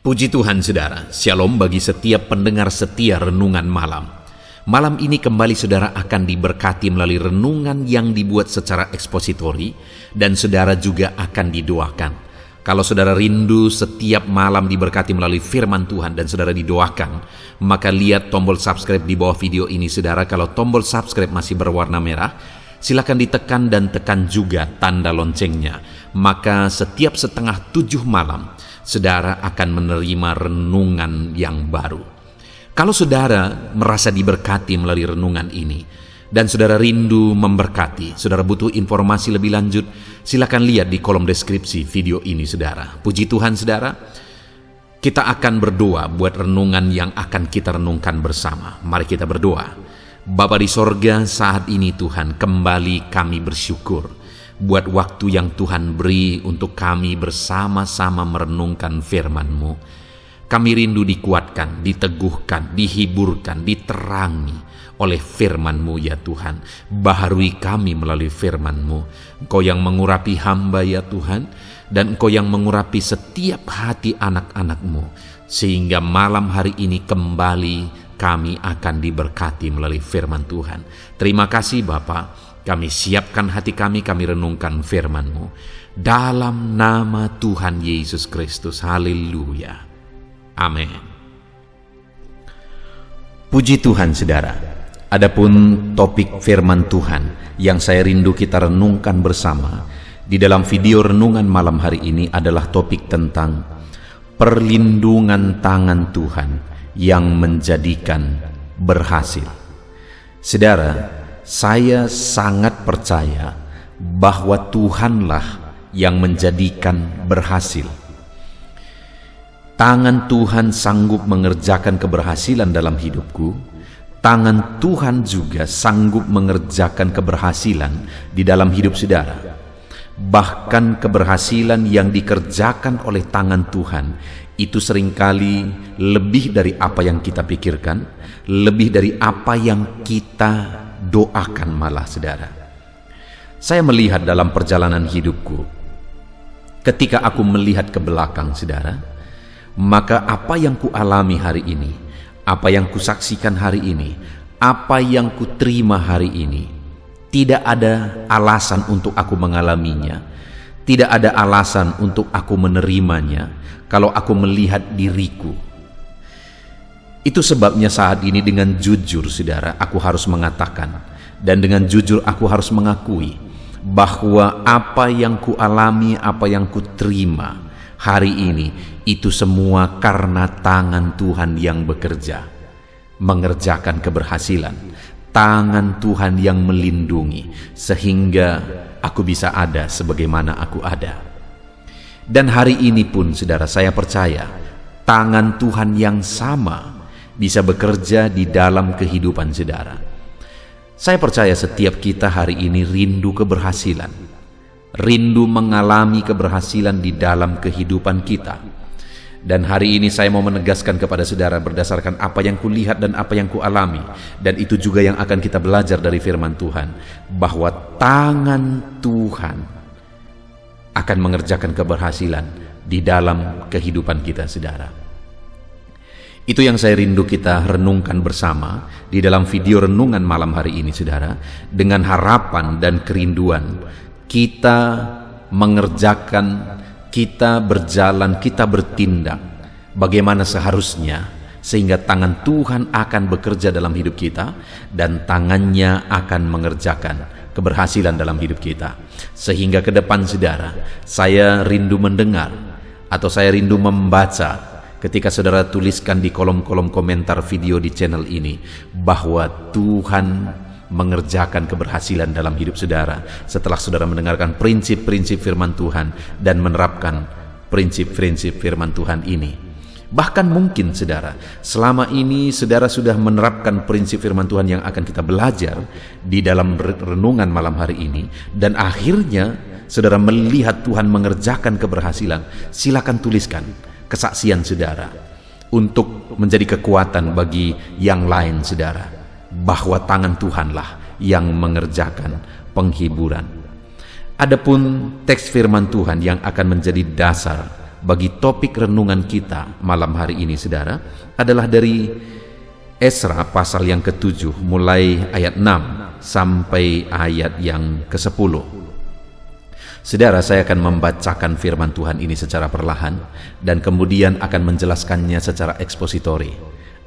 Puji Tuhan saudara, shalom bagi setiap pendengar setia renungan malam. Malam ini kembali saudara akan diberkati melalui renungan yang dibuat secara ekspositori dan saudara juga akan didoakan. Kalau saudara rindu setiap malam diberkati melalui firman Tuhan dan saudara didoakan, maka lihat tombol subscribe di bawah video ini saudara. Kalau tombol subscribe masih berwarna merah, silakan ditekan dan tekan juga tanda loncengnya. Maka setiap 6:30 malam, saudara akan menerima renungan yang baru. Kalau saudara merasa diberkati melalui renungan ini, dan saudara rindu memberkati, saudara butuh informasi lebih lanjut, silakan lihat di kolom deskripsi video ini saudara. Puji Tuhan saudara, kita akan berdoa buat renungan yang akan kita renungkan bersama. Mari kita berdoa. Bapa di sorga, saat ini Tuhan, kembali kami bersyukur buat waktu yang Tuhan beri untuk kami bersama-sama merenungkan firman-Mu. Kami rindu dikuatkan, diteguhkan, dihiburkan, diterangi oleh firman-Mu ya Tuhan. Baharui kami melalui firman-Mu. Engkau yang mengurapi hamba ya Tuhan, dan Engkau yang mengurapi setiap hati anak-anak-Mu, sehingga malam hari ini kembali kami akan diberkati melalui firman Tuhan. Terima kasih Bapa. Kami siapkan hati kami renungkan firman-Mu. Dalam nama Tuhan Yesus Kristus. Haleluya. Amin. Puji Tuhan saudara. Adapun topik firman Tuhan yang saya rindu kita renungkan bersama di dalam video renungan malam hari ini adalah topik tentang perlindungan tangan Tuhan yang menjadikan berhasil. Saudara, saya sangat percaya bahwa Tuhanlah yang menjadikan berhasil. Tangan Tuhan sanggup mengerjakan keberhasilan dalam hidupku. Tangan Tuhan juga sanggup mengerjakan keberhasilan di dalam hidup saudara. Bahkan keberhasilan yang dikerjakan oleh tangan Tuhan itu seringkali lebih dari apa yang kita pikirkan, lebih dari apa yang kita doakan malah saudara. Saya melihat dalam perjalanan hidupku, ketika aku melihat ke belakang saudara, maka apa yang ku alami hari ini, apa yang ku saksikan hari ini, apa yang ku terima hari ini, tidak ada alasan untuk aku mengalaminya, tidak ada alasan untuk aku menerimanya kalau aku melihat diriku. Itu sebabnya saat ini dengan jujur saudara aku harus mengatakan, dan dengan jujur aku harus mengakui bahwa apa yang ku alami, apa yang ku terima hari ini, itu semua karena tangan Tuhan yang bekerja, mengerjakan keberhasilan. Tangan Tuhan yang melindungi sehingga aku bisa ada sebagaimana aku ada. Dan hari ini pun saudara, saya percaya tangan Tuhan yang sama bisa bekerja di dalam kehidupan saudara. Saya percaya setiap kita hari ini rindu keberhasilan, rindu mengalami keberhasilan di dalam kehidupan kita. Dan hari ini saya mau menegaskan kepada saudara berdasarkan apa yang kulihat dan apa yang kualami, dan itu juga yang akan kita belajar dari firman Tuhan, bahwa tangan Tuhan akan mengerjakan keberhasilan di dalam kehidupan kita saudara. Itu yang saya rindu kita renungkan bersama di dalam video renungan malam hari ini saudara, dengan harapan dan kerinduan kita mengerjakan, kita berjalan, kita bertindak bagaimana seharusnya, sehingga tangan Tuhan akan bekerja dalam hidup kita dan tangannya akan mengerjakan keberhasilan dalam hidup kita. Sehingga ke depan saudara, saya rindu mendengar atau saya rindu membaca ketika saudara tuliskan di kolom-kolom komentar video di channel ini bahwa Tuhan mengerjakan keberhasilan dalam hidup saudara setelah saudara mendengarkan prinsip-prinsip firman Tuhan dan menerapkan prinsip-prinsip firman Tuhan ini. Bahkan mungkin saudara, selama ini saudara sudah menerapkan prinsip firman Tuhan yang akan kita belajar di dalam renungan malam hari ini, dan akhirnya saudara melihat Tuhan mengerjakan keberhasilan. Silakan tuliskan kesaksian saudara untuk menjadi kekuatan bagi yang lain saudara, bahwa tangan Tuhanlah yang mengerjakan penghiburan. Adapun teks firman Tuhan yang akan menjadi dasar bagi topik renungan kita malam hari ini, saudara, adalah dari Esra pasal yang ke-7 mulai ayat 6 sampai ayat yang ke-10. Saudara, saya akan membacakan firman Tuhan ini secara perlahan dan kemudian akan menjelaskannya secara ekspositori.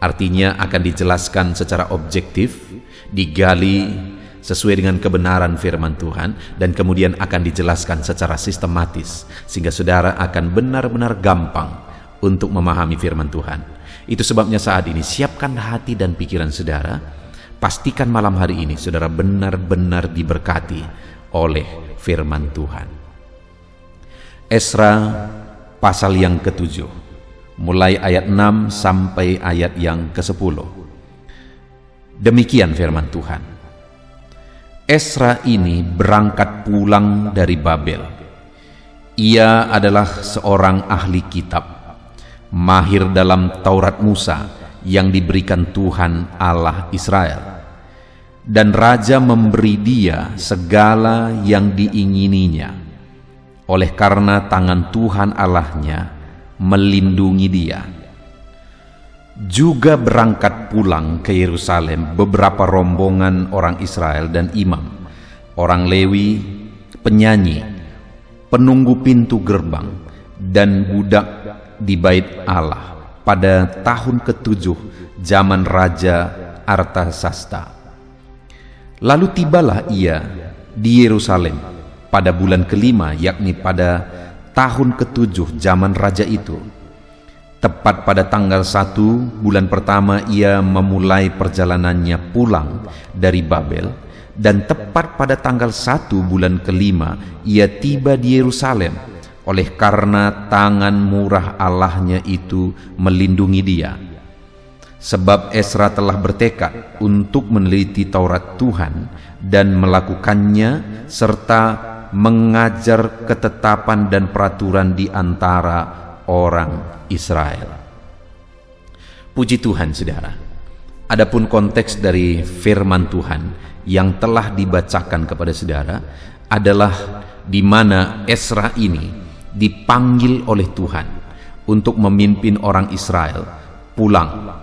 Artinya akan dijelaskan secara objektif, digali sesuai dengan kebenaran firman Tuhan, dan kemudian akan dijelaskan secara sistematis sehingga saudara akan benar-benar gampang untuk memahami firman Tuhan. Itu sebabnya saat ini siapkan hati dan pikiran saudara. Pastikan malam hari ini saudara benar-benar diberkati oleh firman Tuhan. Esra pasal yang ke-7 mulai ayat 6 sampai ayat yang ke-10. Demikian firman Tuhan. Esra ini berangkat pulang dari Babel. Ia adalah seorang ahli kitab, mahir dalam Taurat Musa yang diberikan Tuhan Allah Israel. Dan raja memberi dia segala yang diingininya, oleh karena tangan Tuhan Allahnya melindungi dia. Juga berangkat pulang ke Yerusalem beberapa rombongan orang Israel dan imam, orang Lewi, penyanyi, penunggu pintu gerbang, dan budak di bait Allah pada tahun ke-7 zaman Raja Artasasta. Lalu tibalah ia di Yerusalem pada bulan ke-5, yakni pada tahun ke-7 zaman raja itu. Tepat pada tanggal 1 bulan pertama ia memulai perjalanannya pulang dari Babel, dan tepat pada tanggal 1 bulan ke-5 ia tiba di Yerusalem, oleh karena tangan murah Allahnya itu melindungi dia. Sebab Esra telah bertekad untuk meneliti Taurat Tuhan dan melakukannya, serta mengajar ketetapan dan peraturan di antara orang Israel. Puji Tuhan, saudara. Adapun konteks dari firman Tuhan yang telah dibacakan kepada saudara adalah di mana Esra ini dipanggil oleh Tuhan untuk memimpin orang Israel pulang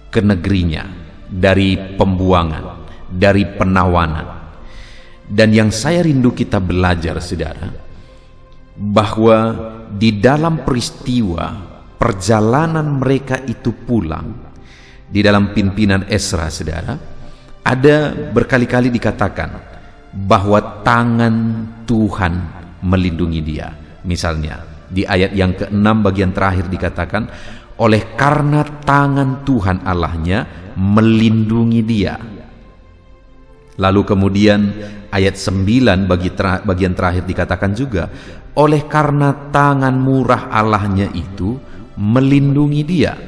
ke negerinya dari pembuangan, dari penawanan. Dan yang saya rindu kita belajar, saudara, bahwa di dalam peristiwa perjalanan mereka itu pulang, di dalam pimpinan Esra, saudara, ada berkali-kali dikatakan bahwa tangan Tuhan melindungi dia. Misalnya di ayat yang ke-6 bagian terakhir dikatakan, oleh karena tangan Tuhan Allahnya melindungi dia. Lalu kemudian ayat 9 bagian terakhir dikatakan juga, oleh karena tangan murah Allahnya itu melindungi dia.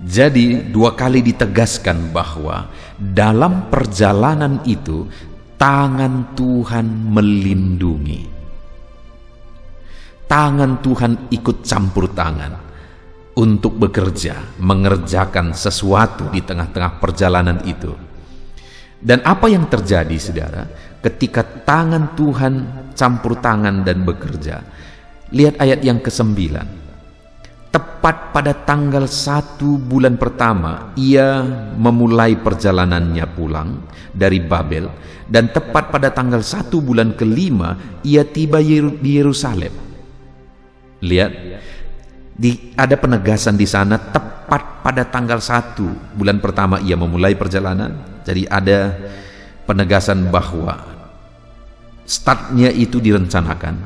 Jadi dua kali ditegaskan bahwa dalam perjalanan itu tangan Tuhan melindungi. Tangan Tuhan ikut campur tangan untuk bekerja, mengerjakan sesuatu di tengah-tengah perjalanan itu. Dan apa yang terjadi, saudara, ketika tangan Tuhan campur tangan dan bekerja? Lihat ayat yang ke-9. Tepat pada tanggal 1 bulan pertama ia memulai perjalanannya pulang dari Babel, dan tepat pada tanggal 1 bulan ke-5 ia tiba di Yerusalem. Lihat, ada penegasan di sana, tepat pada tanggal 1 bulan pertama ia memulai perjalanan. Jadi ada penegasan bahwa startnya itu direncanakan,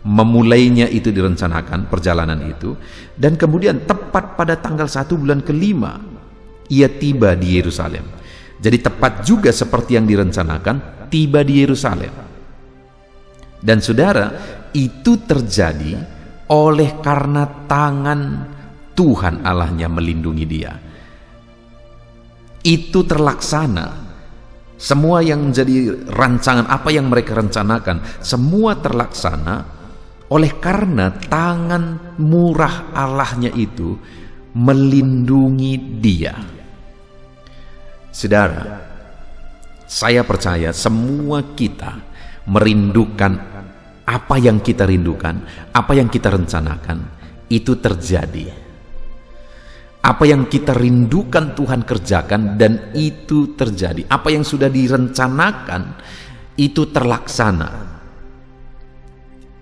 memulainya itu direncanakan, perjalanan itu, dan kemudian tepat pada tanggal 1 bulan ke-5 ia tiba di Yerusalem. Jadi tepat juga seperti yang direncanakan, tiba di Yerusalem. Dan saudara, itu terjadi oleh karena tangan Tuhan Allahnya melindungi dia. Itu terlaksana. Semua yang menjadi rancangan, apa yang mereka rencanakan, semua terlaksana oleh karena tangan murah Allahnya itu melindungi dia. Saudara, saya percaya semua kita merindukan apa yang kita rindukan, apa yang kita rencanakan, itu terjadi. Apa yang kita rindukan Tuhan kerjakan, dan itu terjadi. Apa yang sudah direncanakan, itu terlaksana.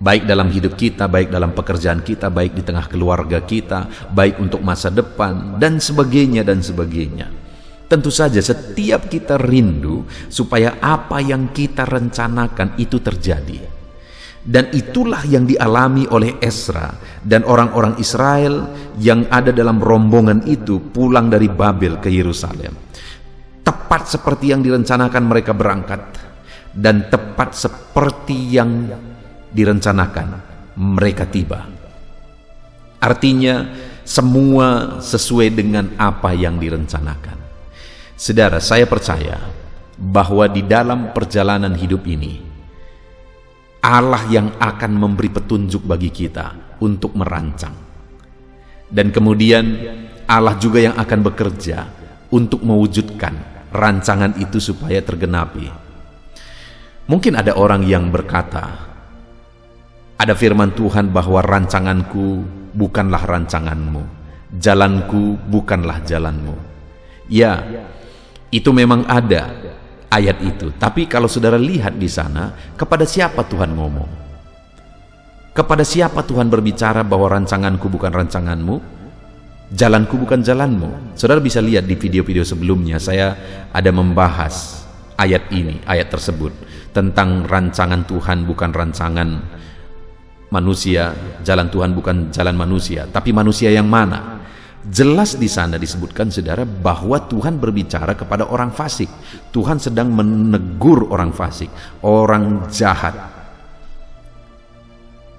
Baik dalam hidup kita, baik dalam pekerjaan kita, baik di tengah keluarga kita, baik untuk masa depan, dan sebagainya, dan sebagainya. Tentu saja setiap kita rindu supaya apa yang kita rencanakan itu terjadi. Dan itulah yang dialami oleh Ezra dan orang-orang Israel yang ada dalam rombongan itu pulang dari Babel ke Yerusalem. Tepat seperti yang direncanakan mereka berangkat, dan tepat seperti yang direncanakan mereka tiba. Artinya semua sesuai dengan apa yang direncanakan. Saudara, saya percaya bahwa di dalam perjalanan hidup ini Allah yang akan memberi petunjuk bagi kita untuk merancang. Dan kemudian Allah juga yang akan bekerja untuk mewujudkan rancangan itu supaya tergenapi. Mungkin ada orang yang berkata, ada firman Tuhan bahwa rancanganku bukanlah rancanganmu, jalanku bukanlah jalanmu. Ya, itu memang ada ayat itu. Tapi kalau saudara lihat di sana, kepada siapa Tuhan ngomong? Kepada siapa Tuhan berbicara bahwa rancanganku bukan rancanganmu, jalanku bukan jalanmu? Saudara bisa lihat di video-video sebelumnya, saya ada membahas ayat ini, ayat tersebut, tentang rancangan Tuhan bukan rancangan manusia, jalan Tuhan bukan jalan manusia, tapi manusia yang mana? Jelas di sana disebutkan, saudara, bahwa Tuhan berbicara kepada orang fasik. Tuhan sedang menegur orang fasik, orang jahat.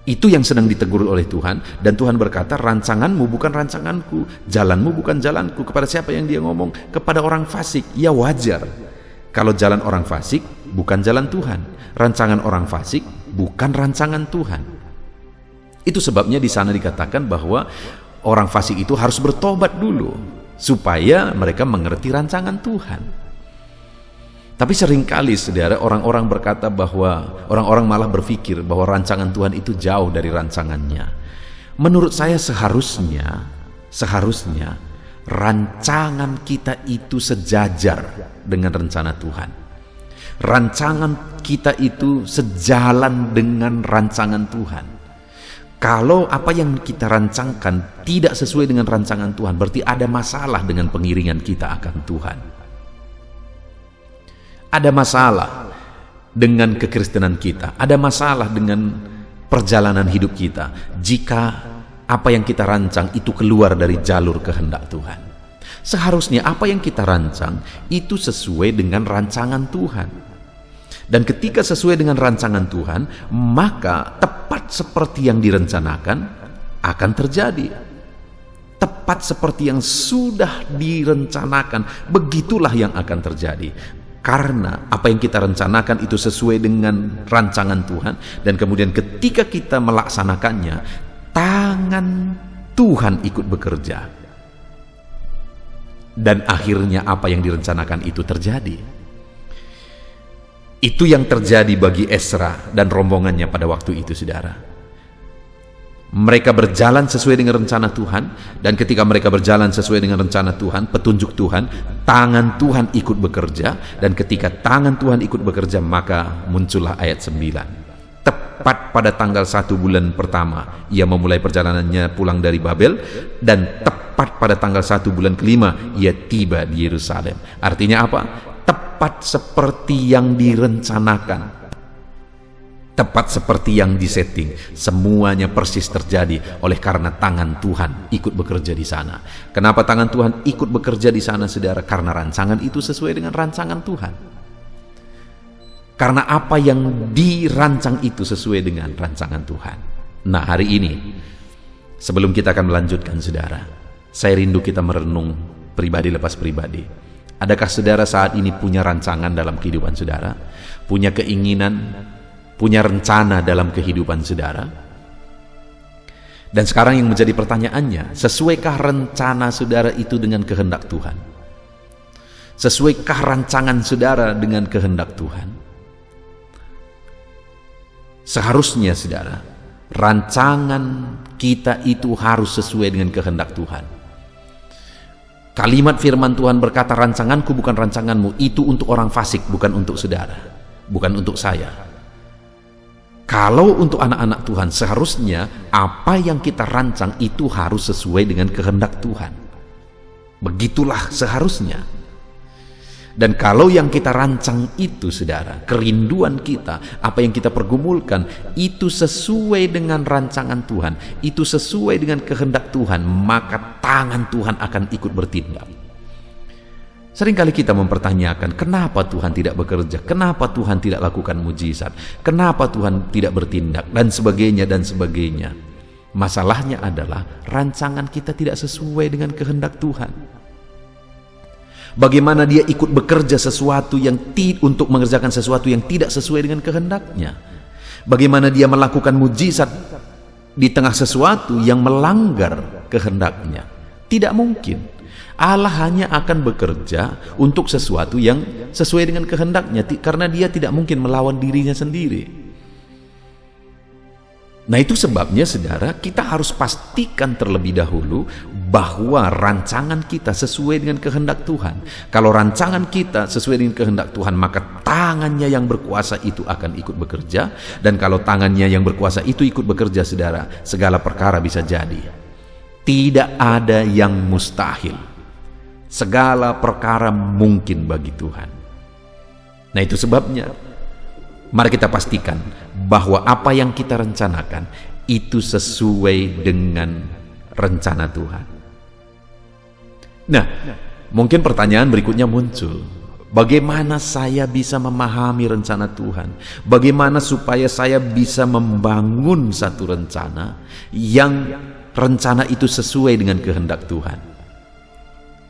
Itu yang sedang ditegur oleh Tuhan, dan Tuhan berkata, rancanganmu bukan rancanganku, jalanmu bukan jalanku. Kepada siapa yang dia ngomong? Kepada orang fasik. Ya wajar kalau jalan orang fasik bukan jalan Tuhan, rancangan orang fasik bukan rancangan Tuhan. Itu sebabnya di sana dikatakan bahwa orang fasik itu harus bertobat dulu supaya mereka mengerti rancangan Tuhan. Tapi seringkali, saudara, orang-orang berkata bahwa orang-orang malah berpikir bahwa rancangan Tuhan itu jauh dari rancangannya. Menurut saya seharusnya rancangan kita itu sejajar dengan rencana Tuhan. Rancangan kita itu sejalan dengan rancangan Tuhan. Kalau apa yang kita rancangkan tidak sesuai dengan rancangan Tuhan, berarti ada masalah dengan pengiringan kita akan Tuhan. Ada masalah dengan kekristenan kita, ada masalah dengan perjalanan hidup kita jika apa yang kita rancang itu keluar dari jalur kehendak Tuhan. Seharusnya apa yang kita rancang itu sesuai dengan rancangan Tuhan. Dan ketika sesuai dengan rancangan Tuhan, maka tepat seperti yang direncanakan akan terjadi. Tepat seperti yang sudah direncanakan, begitulah yang akan terjadi. Karena apa yang kita rencanakan itu sesuai dengan rancangan Tuhan, dan kemudian ketika kita melaksanakannya, tangan Tuhan ikut bekerja. Dan akhirnya apa yang direncanakan itu terjadi. Itu yang terjadi bagi Ezra dan rombongannya pada waktu itu, saudara. Mereka berjalan sesuai dengan rencana Tuhan, dan ketika mereka berjalan sesuai dengan rencana Tuhan, petunjuk Tuhan, tangan Tuhan ikut bekerja, dan ketika tangan Tuhan ikut bekerja, maka muncullah ayat 9. Tepat pada tanggal 1 bulan pertama, ia memulai perjalanannya pulang dari Babel, dan tepat pada tanggal 1 bulan kelima, ia tiba di Yerusalem. Artinya apa? Tepat seperti yang direncanakan, tepat seperti yang disetting, semuanya persis terjadi oleh karena tangan Tuhan ikut bekerja di sana. Kenapa tangan Tuhan ikut bekerja di sana, saudara? Karena rancangan itu sesuai dengan rancangan Tuhan. Karena apa yang dirancang itu sesuai dengan rancangan Tuhan. Nah, hari ini sebelum kita akan melanjutkan, saudara, saya rindu kita merenung pribadi lepas pribadi. Adakah saudara saat ini punya rancangan dalam kehidupan saudara? Punya keinginan, punya rencana dalam kehidupan saudara? Dan sekarang yang menjadi pertanyaannya, sesuaikah rencana saudara itu dengan kehendak Tuhan? Sesuaikah rancangan saudara dengan kehendak Tuhan? Seharusnya saudara, rancangan kita itu harus sesuai dengan kehendak Tuhan. Kalimat firman Tuhan berkata, rancanganku bukan rancanganmu. Itu untuk orang fasik, bukan untuk saudara, bukan untuk saya. Kalau untuk anak-anak Tuhan, seharusnya apa yang kita rancang itu harus sesuai dengan kehendak Tuhan. Begitulah seharusnya. Dan kalau yang kita rancang itu, saudara, kerinduan kita, apa yang kita pergumulkan, itu sesuai dengan rancangan Tuhan, itu sesuai dengan kehendak Tuhan, maka tangan Tuhan akan ikut bertindak. Seringkali kita mempertanyakan, kenapa Tuhan tidak bekerja, kenapa Tuhan tidak lakukan mujizat, kenapa Tuhan tidak bertindak, dan sebagainya, dan sebagainya. Masalahnya adalah rancangan kita tidak sesuai dengan kehendak Tuhan. Bagaimana dia ikut bekerja sesuatu yang untuk mengerjakan sesuatu yang tidak sesuai dengan kehendaknya? Bagaimana dia melakukan mujizat di tengah sesuatu yang melanggar kehendaknya? Tidak mungkin. Allah hanya akan bekerja untuk sesuatu yang sesuai dengan kehendaknya, karena dia tidak mungkin melawan dirinya sendiri. Nah, itu sebabnya saudara, kita harus pastikan terlebih dahulu bahwa rancangan kita sesuai dengan kehendak Tuhan. Kalau rancangan kita sesuai dengan kehendak Tuhan, maka tangannya yang berkuasa itu akan ikut bekerja. Dan kalau tangannya yang berkuasa itu ikut bekerja, saudara, segala perkara bisa jadi. Tidak ada yang mustahil. Segala perkara mungkin bagi Tuhan. Nah, itu sebabnya mari kita pastikan bahwa apa yang kita rencanakan itu sesuai dengan rencana Tuhan. Nah, mungkin pertanyaan berikutnya muncul. Bagaimana saya bisa memahami rencana Tuhan? Bagaimana supaya saya bisa membangun satu rencana yang rencana itu sesuai dengan kehendak Tuhan?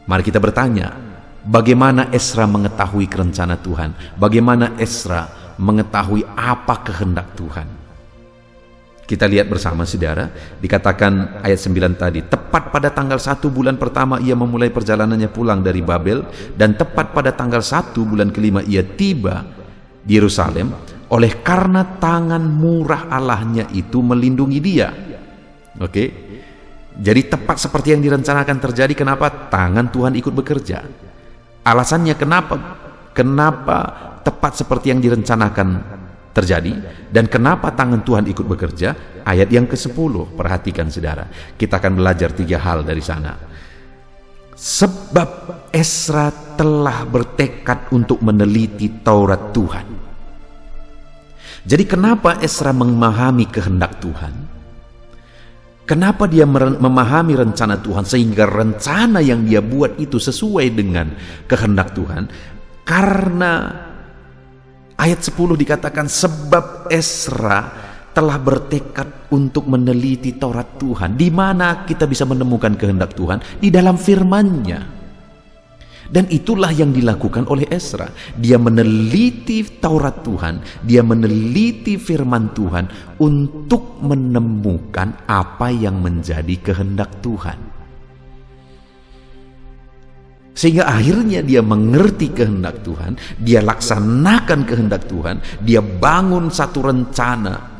Mari kita bertanya, bagaimana Ezra mengetahui rencana Tuhan? Bagaimana Ezra mengetahui apa kehendak Tuhan? Kita lihat bersama saudara, dikatakan ayat 9 tadi, tepat pada tanggal 1 bulan pertama ia memulai perjalanannya pulang dari Babel, dan tepat pada tanggal 1 bulan kelima ia tiba di Yerusalem, oleh karena tangan murah Allahnya itu melindungi dia. Oke, jadi tepat seperti yang direncanakan terjadi. Kenapa? Tangan Tuhan ikut bekerja. Alasannya kenapa tepat seperti yang direncanakan terjadi, dan kenapa tangan Tuhan ikut bekerja? Ayat yang ke-10, perhatikan saudara, kita akan belajar 3 hal dari sana. Sebab Ezra telah bertekad untuk meneliti Taurat Tuhan. Jadi kenapa Ezra memahami kehendak Tuhan? Kenapa dia memahami rencana Tuhan, sehingga rencana yang dia buat itu sesuai dengan kehendak Tuhan? Karena ayat 10 dikatakan, sebab Ezra telah bertekad untuk meneliti Taurat Tuhan. Di mana kita bisa menemukan kehendak Tuhan? Di dalam firman-Nya. Dan itulah yang dilakukan oleh Ezra. Dia meneliti Taurat Tuhan, dia meneliti firman Tuhan untuk menemukan apa yang menjadi kehendak Tuhan. Sehingga akhirnya dia mengerti kehendak Tuhan, dia laksanakan kehendak Tuhan, dia bangun satu rencana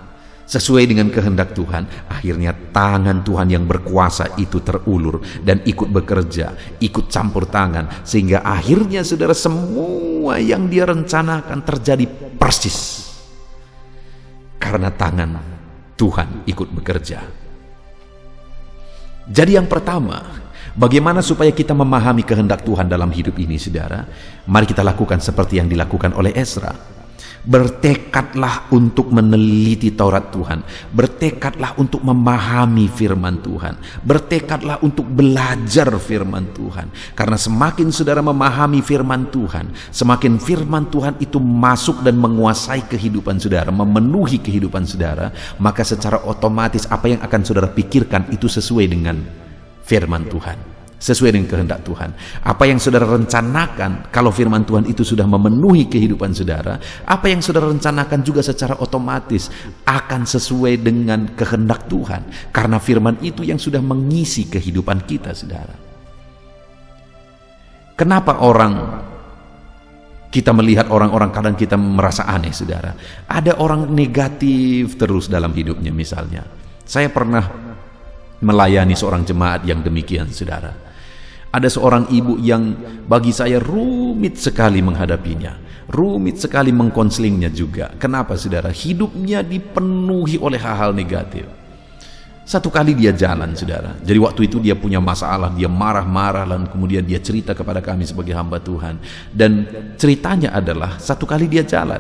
sesuai dengan kehendak Tuhan. Akhirnya tangan Tuhan yang berkuasa itu terulur dan ikut bekerja, ikut campur tangan, sehingga akhirnya saudara, semua yang dia rencanakan terjadi persis karena tangan Tuhan ikut bekerja. Jadi yang pertama, bagaimana supaya kita memahami kehendak Tuhan dalam hidup ini, saudara? Mari kita lakukan seperti yang dilakukan oleh Ezra. Bertekadlah untuk meneliti Taurat Tuhan. Bertekadlah untuk memahami firman Tuhan. Bertekadlah untuk belajar firman Tuhan. Karena semakin saudara memahami firman Tuhan, semakin firman Tuhan itu masuk dan menguasai kehidupan saudara, memenuhi kehidupan saudara, maka secara otomatis apa yang akan saudara pikirkan itu sesuai dengan firman Tuhan, sesuai dengan kehendak Tuhan. Apa yang saudara rencanakan, kalau firman Tuhan itu sudah memenuhi kehidupan saudara, apa yang saudara rencanakan juga secara otomatis akan sesuai dengan kehendak Tuhan, karena firman itu yang sudah mengisi kehidupan kita, saudara. Kenapa orang Kita melihat orang-orang, kadang kita merasa aneh, saudara. Ada orang negatif terus dalam hidupnya. Misalnya, saya pernah melayani seorang jemaat yang demikian, saudara. Ada seorang ibu yang bagi saya rumit sekali menghadapinya, rumit sekali mengkonselingnya juga. Kenapa, saudara? Hidupnya dipenuhi oleh hal-hal negatif. Satu kali dia jalan, saudara. Jadi waktu itu dia punya masalah, dia marah-marah, dan kemudian dia cerita kepada kami sebagai hamba Tuhan. Dan ceritanya adalah satu kali dia jalan.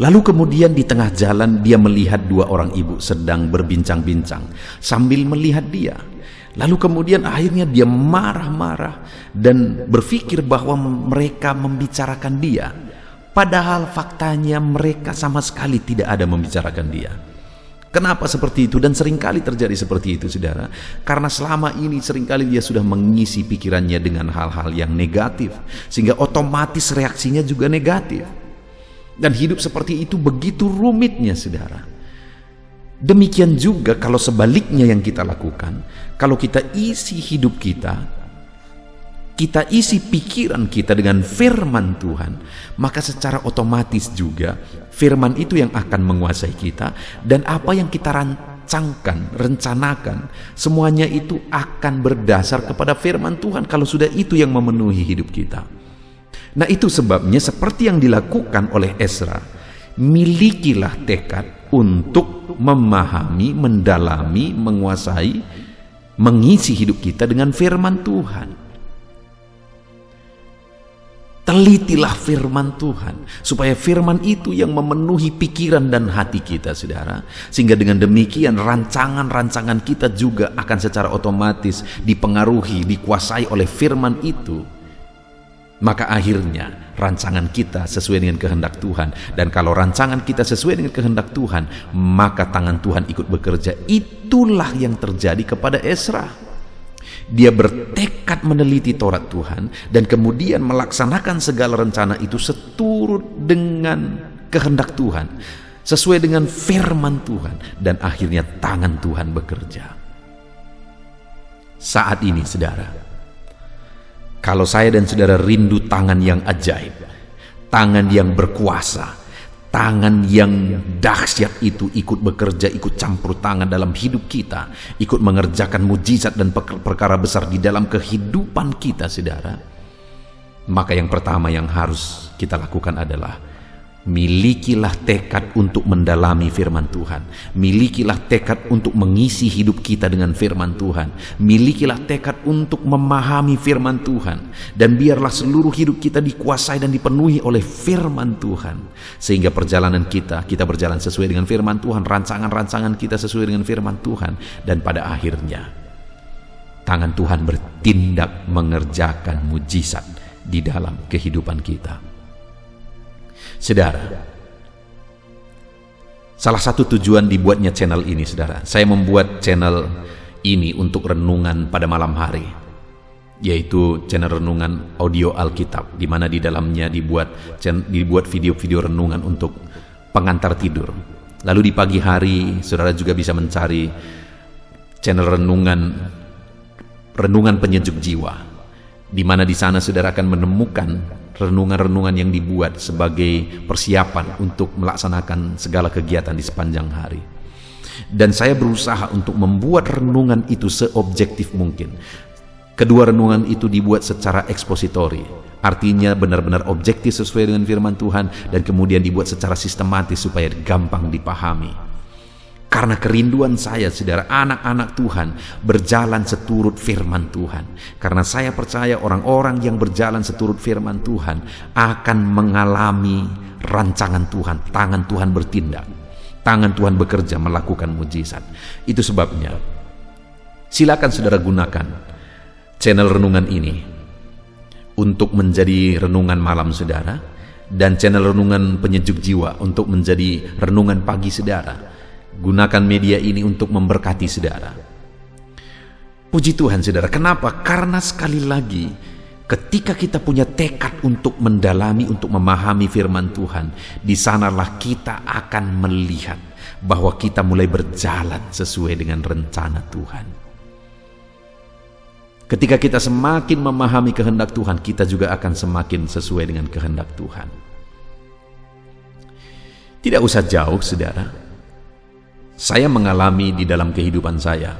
Lalu kemudian di tengah jalan dia melihat dua orang ibu sedang berbincang-bincang sambil melihat dia. Lalu kemudian akhirnya dia marah-marah dan berpikir bahwa mereka membicarakan dia. Padahal faktanya mereka sama sekali tidak ada membicarakan dia. Kenapa seperti itu? Dan seringkali terjadi seperti itu, saudara. Karena selama ini seringkali dia sudah mengisi pikirannya dengan hal-hal yang negatif, sehingga otomatis reaksinya juga negatif. Dan hidup seperti itu begitu rumitnya, saudara. Demikian juga kalau sebaliknya yang kita lakukan. Kalau kita isi hidup kita isi pikiran kita dengan firman Tuhan, maka secara otomatis juga firman itu yang akan menguasai kita, dan apa yang kita rencanakan, semuanya itu akan berdasar kepada firman Tuhan kalau sudah itu yang memenuhi hidup kita. Nah, itu sebabnya seperti yang dilakukan oleh Ezra, milikilah tekad untuk memahami, mendalami, menguasai, mengisi hidup kita dengan firman Tuhan. Telitilah firman Tuhan, supaya firman itu yang memenuhi pikiran dan hati kita, saudara. Sehingga dengan demikian rancangan-rancangan kita juga akan secara otomatis dipengaruhi, dikuasai oleh firman itu. Maka akhirnya rancangan kita sesuai dengan kehendak Tuhan. Dan kalau rancangan kita sesuai dengan kehendak Tuhan, maka tangan Tuhan ikut bekerja. Itulah yang terjadi kepada Ezra. Dia bertekad meneliti Taurat Tuhan dan kemudian melaksanakan segala rencana itu seturut dengan kehendak Tuhan, sesuai dengan firman Tuhan, dan akhirnya tangan Tuhan bekerja. Saat ini, saudara, kalau saya dan saudara rindu tangan yang ajaib, tangan yang berkuasa, tangan yang dahsyat itu ikut bekerja, ikut campur tangan dalam hidup kita, ikut mengerjakan mujizat dan perkara besar di dalam kehidupan kita, saudara, maka yang pertama yang harus kita lakukan adalah milikilah tekad untuk mendalami firman Tuhan. Milikilah tekad untuk mengisi hidup kita dengan firman Tuhan. Milikilah tekad untuk memahami firman Tuhan. Dan biarlah seluruh hidup kita dikuasai dan dipenuhi oleh firman Tuhan. Sehingga perjalanan kita berjalan sesuai dengan firman Tuhan. Rancangan-rancangan kita sesuai dengan firman Tuhan. Dan pada akhirnya tangan Tuhan bertindak mengerjakan mujizat di dalam kehidupan kita. Saudara, salah satu tujuan dibuatnya channel ini, saudara, saya membuat channel ini untuk renungan pada malam hari, yaitu channel renungan audio Alkitab, di mana di dalamnya dibuat video-video renungan untuk pengantar tidur. Lalu di pagi hari saudara juga bisa mencari channel renungan penyejuk jiwa, di mana di sana saudara akan menemukan renungan-renungan yang dibuat sebagai persiapan untuk melaksanakan segala kegiatan di sepanjang hari. Dan saya berusaha untuk membuat renungan itu seobjektif mungkin. Kedua renungan itu dibuat secara ekspositori, artinya benar-benar objektif sesuai dengan firman Tuhan, dan kemudian dibuat secara sistematis supaya gampang dipahami. Karena kerinduan saya, saudara, anak-anak Tuhan berjalan seturut firman Tuhan. Karena saya percaya orang-orang yang berjalan seturut firman Tuhan akan mengalami rancangan Tuhan. Tangan Tuhan bertindak, tangan Tuhan bekerja melakukan mujizat. Itu sebabnya silakan saudara gunakan channel renungan ini untuk menjadi renungan malam saudara, dan channel renungan penyejuk jiwa untuk menjadi renungan pagi saudara. Gunakan media ini untuk memberkati saudara. Puji Tuhan, saudara. Kenapa? Karena sekali lagi, ketika kita punya tekad untuk mendalami, untuk memahami firman Tuhan, di sanalah kita akan melihat bahwa kita mulai berjalan sesuai dengan rencana Tuhan. Ketika kita semakin memahami kehendak Tuhan, kita juga akan semakin sesuai dengan kehendak Tuhan. Tidak usah jauh, saudara. Saya mengalami di dalam kehidupan saya,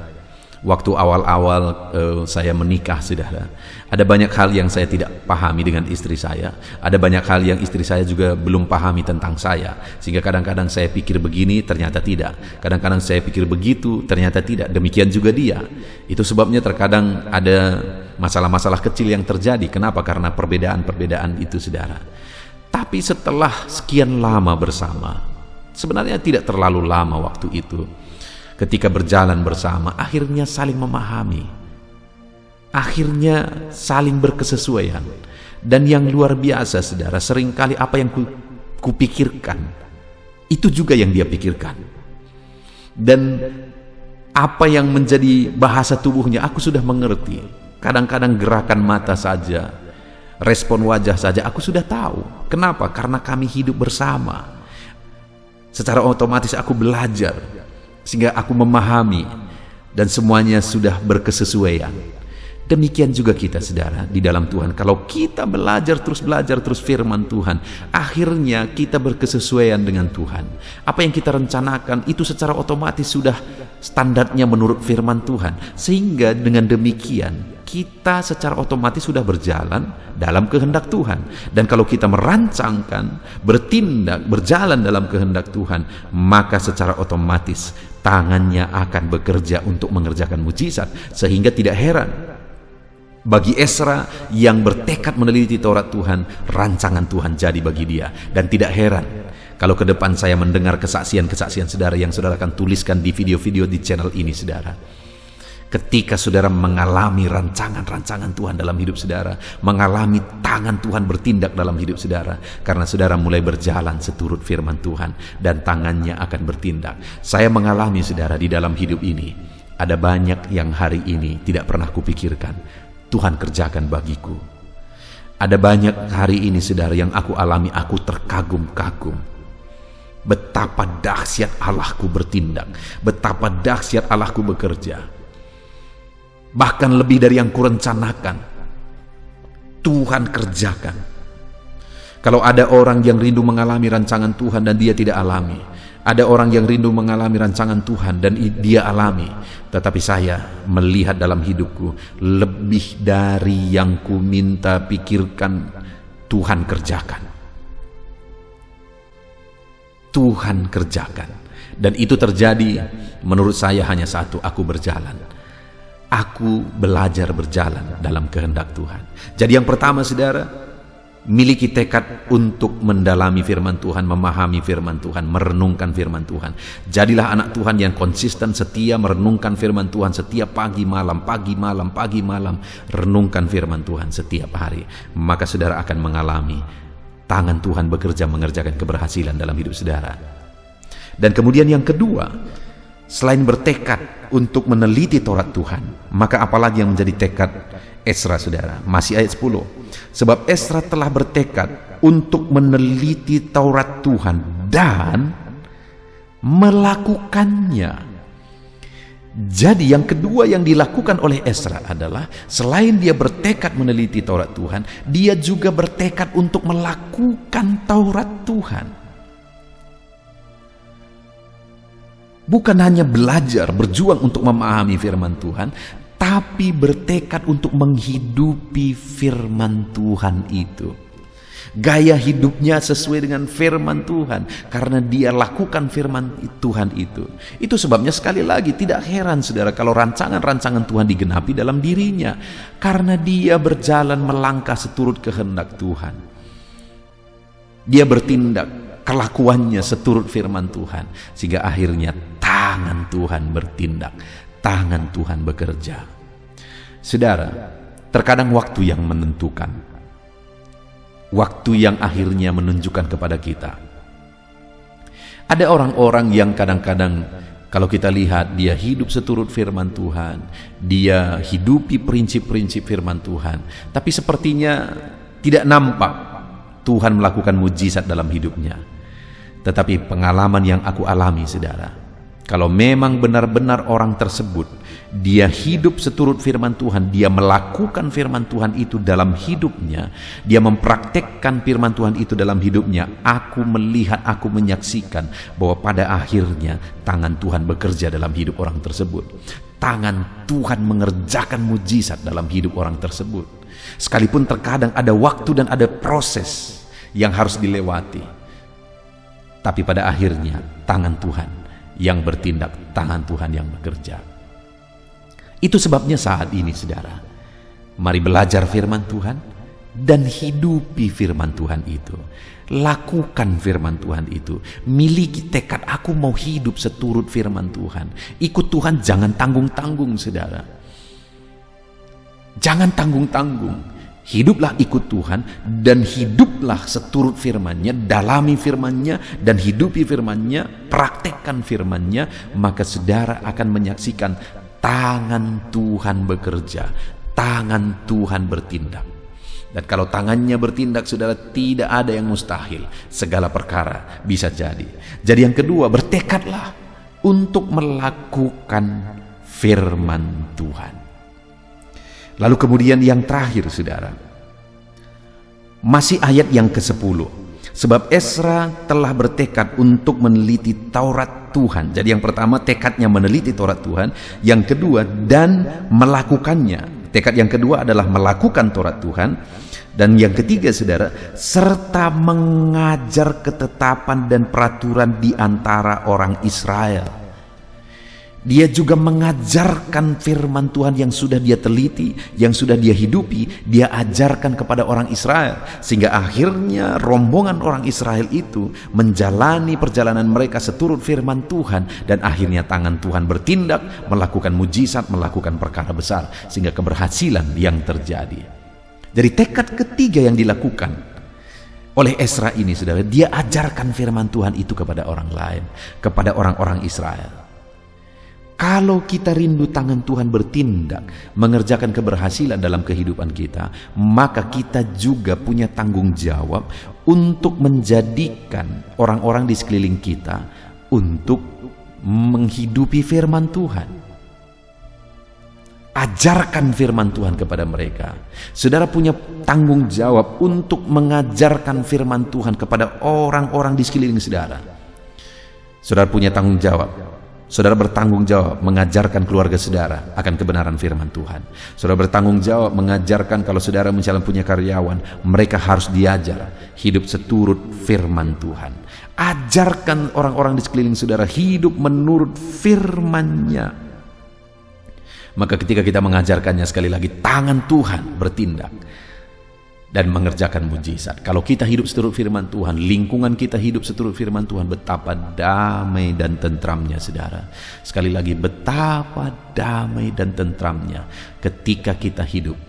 waktu awal-awal saya menikah, saudara, ada banyak hal yang saya tidak pahami dengan istri saya. Ada banyak hal yang istri saya juga belum pahami tentang saya. Sehingga kadang-kadang saya pikir begini, ternyata tidak. Kadang-kadang saya pikir begitu, ternyata tidak. Demikian juga dia. Itu sebabnya terkadang ada masalah-masalah kecil yang terjadi. Kenapa? Karena perbedaan-perbedaan itu, saudara. Tapi setelah sekian lama bersama, sebenarnya tidak terlalu lama waktu itu, ketika berjalan bersama, akhirnya saling memahami, akhirnya saling berkesesuaian. Dan yang luar biasa, saudara, seringkali apa yang kupikirkan, itu juga yang dia pikirkan. Dan apa yang menjadi bahasa tubuhnya, aku sudah mengerti. Kadang-kadang gerakan mata saja, respon wajah saja, aku sudah tahu. Kenapa? Karena kami hidup bersama. Secara otomatis aku belajar, sehingga aku memahami, dan semuanya sudah berkesesuaian. Demikian juga kita, saudara, di dalam Tuhan. Kalau kita belajar terus firman Tuhan, akhirnya kita berkesesuaian dengan Tuhan. Apa yang kita rencanakan itu secara otomatis sudah standarnya menurut firman Tuhan. Sehingga dengan demikian kita secara otomatis sudah berjalan dalam kehendak Tuhan. Dan kalau kita merancangkan, bertindak, berjalan dalam kehendak Tuhan, maka secara otomatis tangannya akan bekerja untuk mengerjakan mujizat. Sehingga tidak heran bagi Ezra yang bertekad meneliti Taurat Tuhan, rancangan Tuhan jadi bagi dia. Dan tidak heran kalau ke depan saya mendengar kesaksian-kesaksian saudara yang saudara akan tuliskan di video-video di channel ini, saudara. Ketika saudara mengalami rancangan-rancangan Tuhan dalam hidup saudara, mengalami tangan Tuhan bertindak dalam hidup saudara, karena saudara mulai berjalan seturut firman Tuhan, dan tangannya akan bertindak. Saya mengalami, saudara, di dalam hidup ini, ada banyak yang hari ini tidak pernah kupikirkan Tuhan kerjakan bagiku. Ada banyak hari ini, saudara, yang aku alami, aku terkagum-kagum. Betapa dahsyat Allahku bertindak, betapa dahsyat Allahku bekerja. Bahkan lebih dari yang kurencanakan, Tuhan kerjakan. Kalau ada orang yang rindu mengalami rancangan Tuhan dan dia tidak alami, ada orang yang rindu mengalami rancangan Tuhan dan dia alami, tetapi saya melihat dalam hidupku, lebih dari yang ku minta pikirkan, Tuhan kerjakan. Tuhan kerjakan. Dan itu terjadi menurut saya hanya satu, aku berjalan. Aku belajar berjalan dalam kehendak Tuhan. Jadi yang pertama, saudara, miliki tekad untuk mendalami firman Tuhan, memahami firman Tuhan, merenungkan firman Tuhan. Jadilah anak Tuhan yang konsisten, setia merenungkan firman Tuhan setiap pagi malam, pagi malam, pagi malam. Renungkan firman Tuhan setiap hari. Maka saudara akan mengalami tangan Tuhan bekerja mengerjakan keberhasilan dalam hidup saudara. Dan kemudian yang kedua, selain bertekad untuk meneliti Taurat Tuhan, maka apalagi yang menjadi tekad Ezra, saudara? Masih ayat 10. Sebab Ezra telah bertekad untuk meneliti Taurat Tuhan dan melakukannya. Jadi yang kedua yang dilakukan oleh Ezra adalah, selain dia bertekad meneliti Taurat Tuhan, dia juga bertekad untuk melakukan Taurat Tuhan. Bukan hanya belajar, berjuang untuk memahami firman Tuhan, tapi bertekad untuk menghidupi firman Tuhan itu. Gaya hidupnya sesuai dengan firman Tuhan, karena dia lakukan firman Tuhan itu. Itu sebabnya sekali lagi tidak heran, saudara, kalau rancangan-rancangan Tuhan digenapi dalam dirinya, karena dia berjalan melangkah seturut kehendak Tuhan. Dia bertindak, kelakuannya seturut firman Tuhan, sehingga akhirnya tangan Tuhan bertindak, tangan Tuhan bekerja. Saudara, terkadang waktu yang menentukan, waktu yang akhirnya menunjukkan kepada kita. Ada orang-orang yang kadang-kadang kalau kita lihat dia hidup seturut firman Tuhan, dia hidupi prinsip-prinsip firman Tuhan, tapi sepertinya tidak nampak Tuhan melakukan mujizat dalam hidupnya. Tetapi pengalaman yang aku alami, saudara, Kalau memang benar-benar orang tersebut dia hidup seturut firman Tuhan, dia melakukan firman Tuhan itu dalam hidupnya, dia mempraktekkan firman Tuhan itu dalam hidupnya, aku melihat, aku menyaksikan bahwa pada akhirnya tangan Tuhan bekerja dalam hidup orang tersebut. Tangan Tuhan mengerjakan mujizat dalam hidup orang tersebut. Sekalipun terkadang ada waktu dan ada proses yang harus dilewati, tapi pada akhirnya tangan Tuhan yang bertindak, tangan Tuhan yang bekerja. Itu sebabnya saat ini saudara, mari belajar firman Tuhan dan hidupi firman Tuhan itu. Lakukan firman Tuhan itu. Miliki tekad, aku mau hidup seturut firman Tuhan. Ikut Tuhan, jangan tanggung-tanggung saudara. Jangan tanggung-tanggung. Hiduplah ikut Tuhan dan hiduplah seturut firman-Nya, dalami firman-Nya dan hidupi firman-Nya, praktekkan firman-Nya, maka saudara akan menyaksikan tangan Tuhan bekerja, tangan Tuhan bertindak. Dan kalau tangannya bertindak, saudara, tidak ada yang mustahil, segala perkara bisa jadi. Jadi yang kedua, bertekadlah untuk melakukan firman Tuhan. Lalu kemudian yang terakhir saudara, masih ayat yang ke-10. Sebab Ezra telah bertekad untuk meneliti Taurat Tuhan. Jadi yang pertama tekadnya meneliti Taurat Tuhan. Yang kedua dan melakukannya. Tekad yang kedua adalah melakukan Taurat Tuhan. Dan yang ketiga saudara, serta mengajar ketetapan dan peraturan di antara orang Israel. Dia juga mengajarkan firman Tuhan yang sudah dia teliti, yang sudah dia hidupi, dia ajarkan kepada orang Israel. Sehingga akhirnya rombongan orang Israel itu menjalani perjalanan mereka seturut firman Tuhan. Dan akhirnya tangan Tuhan bertindak, melakukan mujizat, melakukan perkara besar. Sehingga keberhasilan yang terjadi. Jadi tekad ketiga yang dilakukan oleh Ezra ini saudara, dia ajarkan firman Tuhan itu kepada orang lain, kepada orang-orang Israel. Kalau kita rindu tangan Tuhan bertindak, mengerjakan keberhasilan dalam kehidupan kita, maka kita juga punya tanggung jawab untuk menjadikan orang-orang di sekeliling kita untuk menghidupi firman Tuhan. Ajarkan firman Tuhan kepada mereka. Saudara punya tanggung jawab untuk mengajarkan firman Tuhan kepada orang-orang di sekeliling saudara. Saudara punya tanggung jawab. Saudara bertanggung jawab mengajarkan keluarga saudara akan kebenaran firman Tuhan. Saudara bertanggung jawab mengajarkan kalau saudara misalnya punya karyawan, mereka harus diajar hidup seturut firman Tuhan. Ajarkan orang-orang di sekeliling saudara hidup menurut firman-Nya. Maka ketika kita mengajarkannya, sekali lagi tangan Tuhan bertindak dan mengerjakan mujizat. Kalau kita hidup seturut firman Tuhan, lingkungan kita hidup seturut firman Tuhan, betapa damai dan tentramnya saudara. Sekali lagi, betapa damai dan tentramnya ketika kita hidup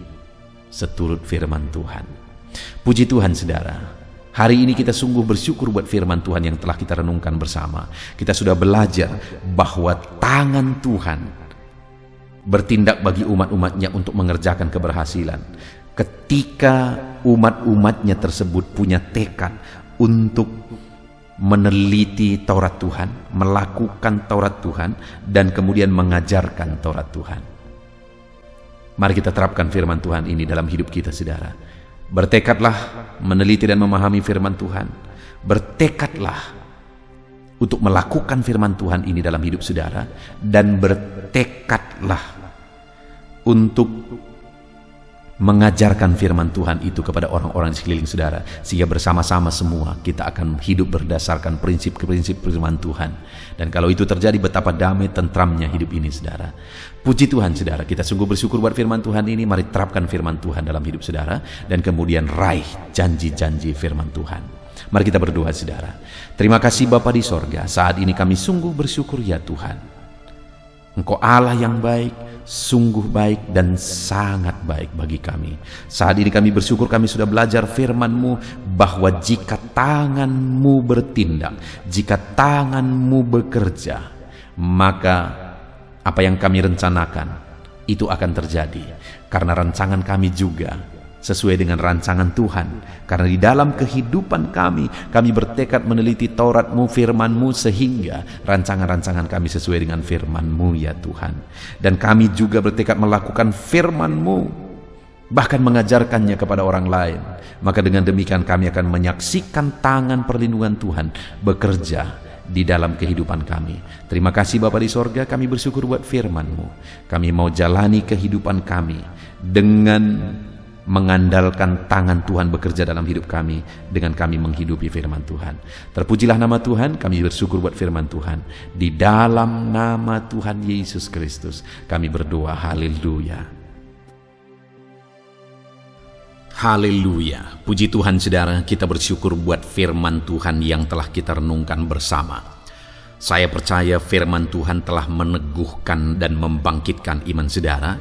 seturut firman Tuhan. Puji Tuhan saudara, hari ini kita sungguh bersyukur buat firman Tuhan yang telah kita renungkan bersama. Kita sudah belajar bahwa tangan Tuhan bertindak bagi umat-umatnya untuk mengerjakan keberhasilan. Ketika umat-umatnya tersebut punya tekad untuk meneliti Taurat Tuhan, melakukan Taurat Tuhan, dan kemudian mengajarkan Taurat Tuhan. Mari kita terapkan firman Tuhan ini dalam hidup kita saudara. Bertekadlah meneliti dan memahami firman Tuhan. Bertekadlah untuk melakukan firman Tuhan ini dalam hidup saudara. Dan bertekadlah untuk mengajarkan firman Tuhan itu kepada orang-orang di sekeliling saudara, sehingga bersama-sama semua kita akan hidup berdasarkan prinsip-prinsip firman Tuhan. Dan kalau itu terjadi, betapa damai tentramnya hidup ini saudara. Puji Tuhan saudara, kita sungguh bersyukur buat firman Tuhan ini. Mari terapkan firman Tuhan dalam hidup saudara, dan kemudian raih janji-janji firman Tuhan. Mari kita berdoa saudara. Terima kasih Bapa di sorga, saat ini kami sungguh bersyukur ya Tuhan. Engkau Allah yang baik, sungguh baik dan sangat baik bagi kami. Saat ini kami bersyukur kami sudah belajar firman-Mu bahwa jika tangan-Mu bertindak, jika tangan-Mu bekerja, maka apa yang kami rencanakan itu akan terjadi. Karena rancangan kami juga sesuai dengan rancangan Tuhan. Karena di dalam kehidupan kami bertekad meneliti Taurat-Mu, firman-Mu, sehingga rancangan-rancangan kami sesuai dengan firman-Mu ya Tuhan. Dan kami juga bertekad melakukan firman-Mu, bahkan mengajarkannya kepada orang lain. Maka dengan demikian kami akan menyaksikan tangan perlindungan Tuhan bekerja di dalam kehidupan kami. Terima kasih Bapa di sorga, kami bersyukur buat firman-Mu. Kami mau jalani kehidupan kami dengan mengandalkan tangan Tuhan bekerja dalam hidup kami, dengan kami menghidupi firman Tuhan. Terpujilah nama Tuhan, kami bersyukur buat firman Tuhan. Di dalam nama Tuhan Yesus Kristus kami berdoa, haleluya. Haleluya. Puji Tuhan saudara, kita bersyukur buat firman Tuhan yang telah kita renungkan bersama. Saya percaya firman Tuhan telah meneguhkan dan membangkitkan iman saudara.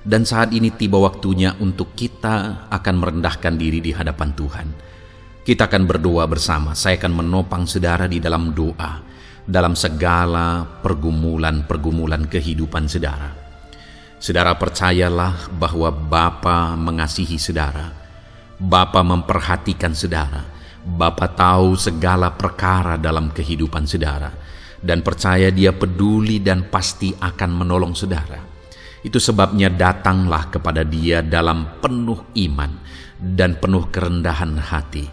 Dan saat ini tiba waktunya untuk kita akan merendahkan diri di hadapan Tuhan. Kita akan berdoa bersama. Saya akan menopang saudara di dalam doa, dalam segala pergumulan-pergumulan kehidupan saudara. Saudara percayalah bahwa Bapa mengasihi saudara. Bapa memperhatikan saudara. Bapa tahu segala perkara dalam kehidupan saudara. Dan percaya Dia peduli dan pasti akan menolong saudara. Itu sebabnya datanglah kepada Dia dalam penuh iman dan penuh kerendahan hati.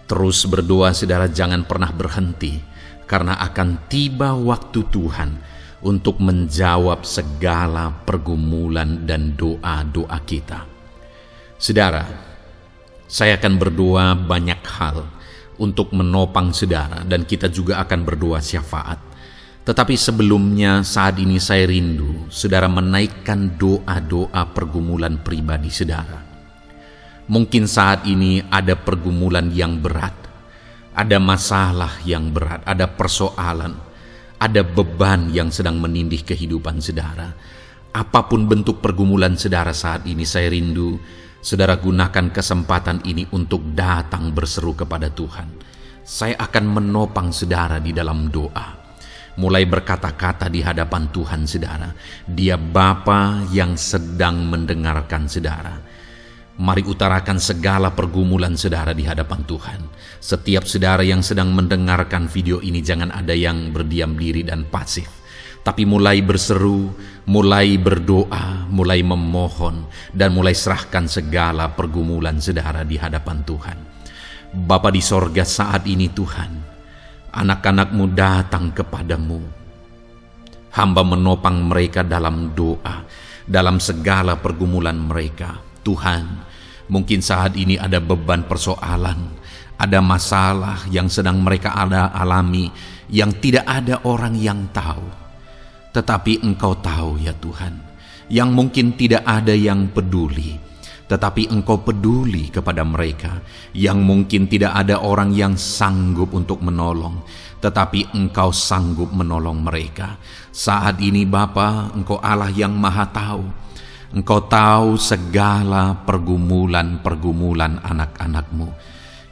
Terus berdoa saudara, jangan pernah berhenti, karena akan tiba waktu Tuhan untuk menjawab segala pergumulan dan doa-doa kita. Saudara, saya akan berdoa banyak hal untuk menopang saudara, dan kita juga akan berdoa syafaat. Tetapi sebelumnya saat ini saya rindu saudara menaikkan doa-doa pergumulan pribadi saudara. Mungkin saat ini ada pergumulan yang berat, ada masalah yang berat, ada persoalan, ada beban yang sedang menindih kehidupan saudara. Apapun bentuk pergumulan saudara saat ini, saya rindu saudara gunakan kesempatan ini untuk datang berseru kepada Tuhan. Saya akan menopang saudara di dalam doa. Mulai berkata-kata di hadapan Tuhan saudara. Dia Bapa yang sedang mendengarkan saudara. Mari utarakan segala pergumulan saudara di hadapan Tuhan. Setiap saudara yang sedang mendengarkan video ini, jangan ada yang berdiam diri dan pasif, tapi mulai berseru, mulai berdoa, mulai memohon, dan mulai serahkan segala pergumulan saudara di hadapan Tuhan. Bapa di sorga, saat ini Tuhan, anak-anak-Mu datang kepada-Mu. Hamba menopang mereka dalam doa, dalam segala pergumulan mereka. Tuhan, mungkin saat ini ada beban persoalan, ada masalah yang sedang mereka alami, yang tidak ada orang yang tahu. Tetapi Engkau tahu ya Tuhan, yang mungkin tidak ada yang peduli. Tetapi Engkau peduli kepada mereka, yang mungkin tidak ada orang yang sanggup untuk menolong, tetapi Engkau sanggup menolong mereka. Saat ini Bapa, Engkau Allah yang Maha Tahu. Engkau tahu segala pergumulan-pergumulan anak-anak-Mu.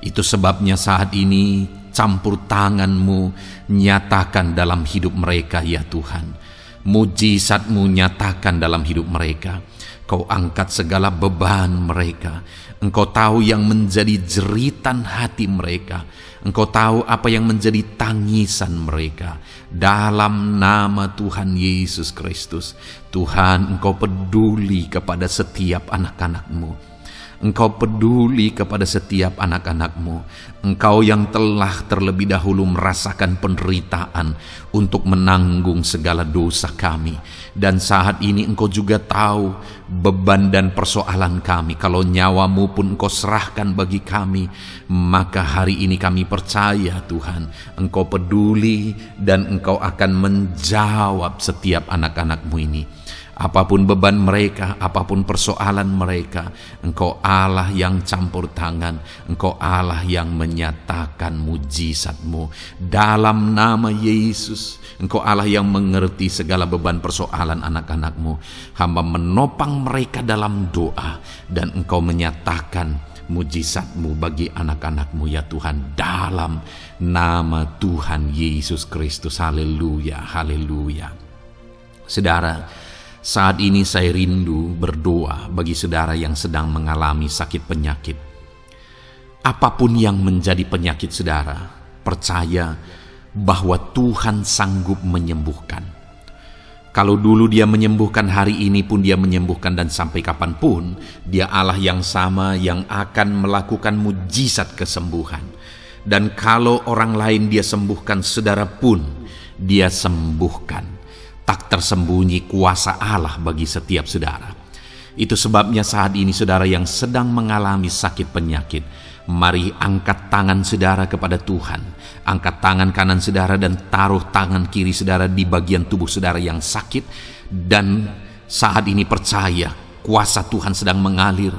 Itu sebabnya saat ini campur tangan-Mu nyatakan dalam hidup mereka ya Tuhan. Mujizat-Mu nyatakan dalam hidup mereka. Kau angkat segala beban mereka. Engkau tahu yang menjadi jeritan hati mereka. Engkau tahu apa yang menjadi tangisan mereka. Dalam nama Tuhan Yesus Kristus, Tuhan, Engkau peduli kepada setiap anak-anak-Mu. Engkau peduli kepada setiap anak-anak-Mu. Engkau yang telah terlebih dahulu merasakan penderitaan untuk menanggung segala dosa kami. Dan saat ini Engkau juga tahu beban dan persoalan kami. Kalau nyawa-Mu pun Engkau serahkan bagi kami, maka hari ini kami percaya Tuhan, Engkau peduli dan Engkau akan menjawab setiap anak-anak-Mu ini. Apapun beban mereka, apapun persoalan mereka, Engkau Allah yang campur tangan, Engkau Allah yang menyatakan mujizat-Mu. Dalam nama Yesus, Engkau Allah yang mengerti segala beban persoalan anak-anak-Mu. Hamba menopang mereka dalam doa, dan Engkau menyatakan mujizat-Mu bagi anak-anak-Mu ya Tuhan. Dalam nama Tuhan Yesus Kristus. Haleluya, haleluya. Saudara, Saat ini saya rindu berdoa bagi saudara yang sedang mengalami sakit penyakit. Apapun yang menjadi penyakit saudara, percaya bahwa Tuhan sanggup menyembuhkan. Kalau dulu Dia menyembuhkan, hari ini pun Dia menyembuhkan, dan sampai kapanpun Dia Allah yang sama yang akan melakukan mujizat kesembuhan. Dan kalau orang lain Dia sembuhkan, saudara pun Dia sembuhkan. Tak tersembunyi kuasa Allah bagi setiap saudara. Itu sebabnya saat ini saudara yang sedang mengalami sakit penyakit, mari angkat tangan saudara kepada Tuhan. Angkat tangan kanan saudara dan taruh tangan kiri saudara di bagian tubuh saudara yang sakit. Dan saat ini percaya kuasa Tuhan sedang mengalir.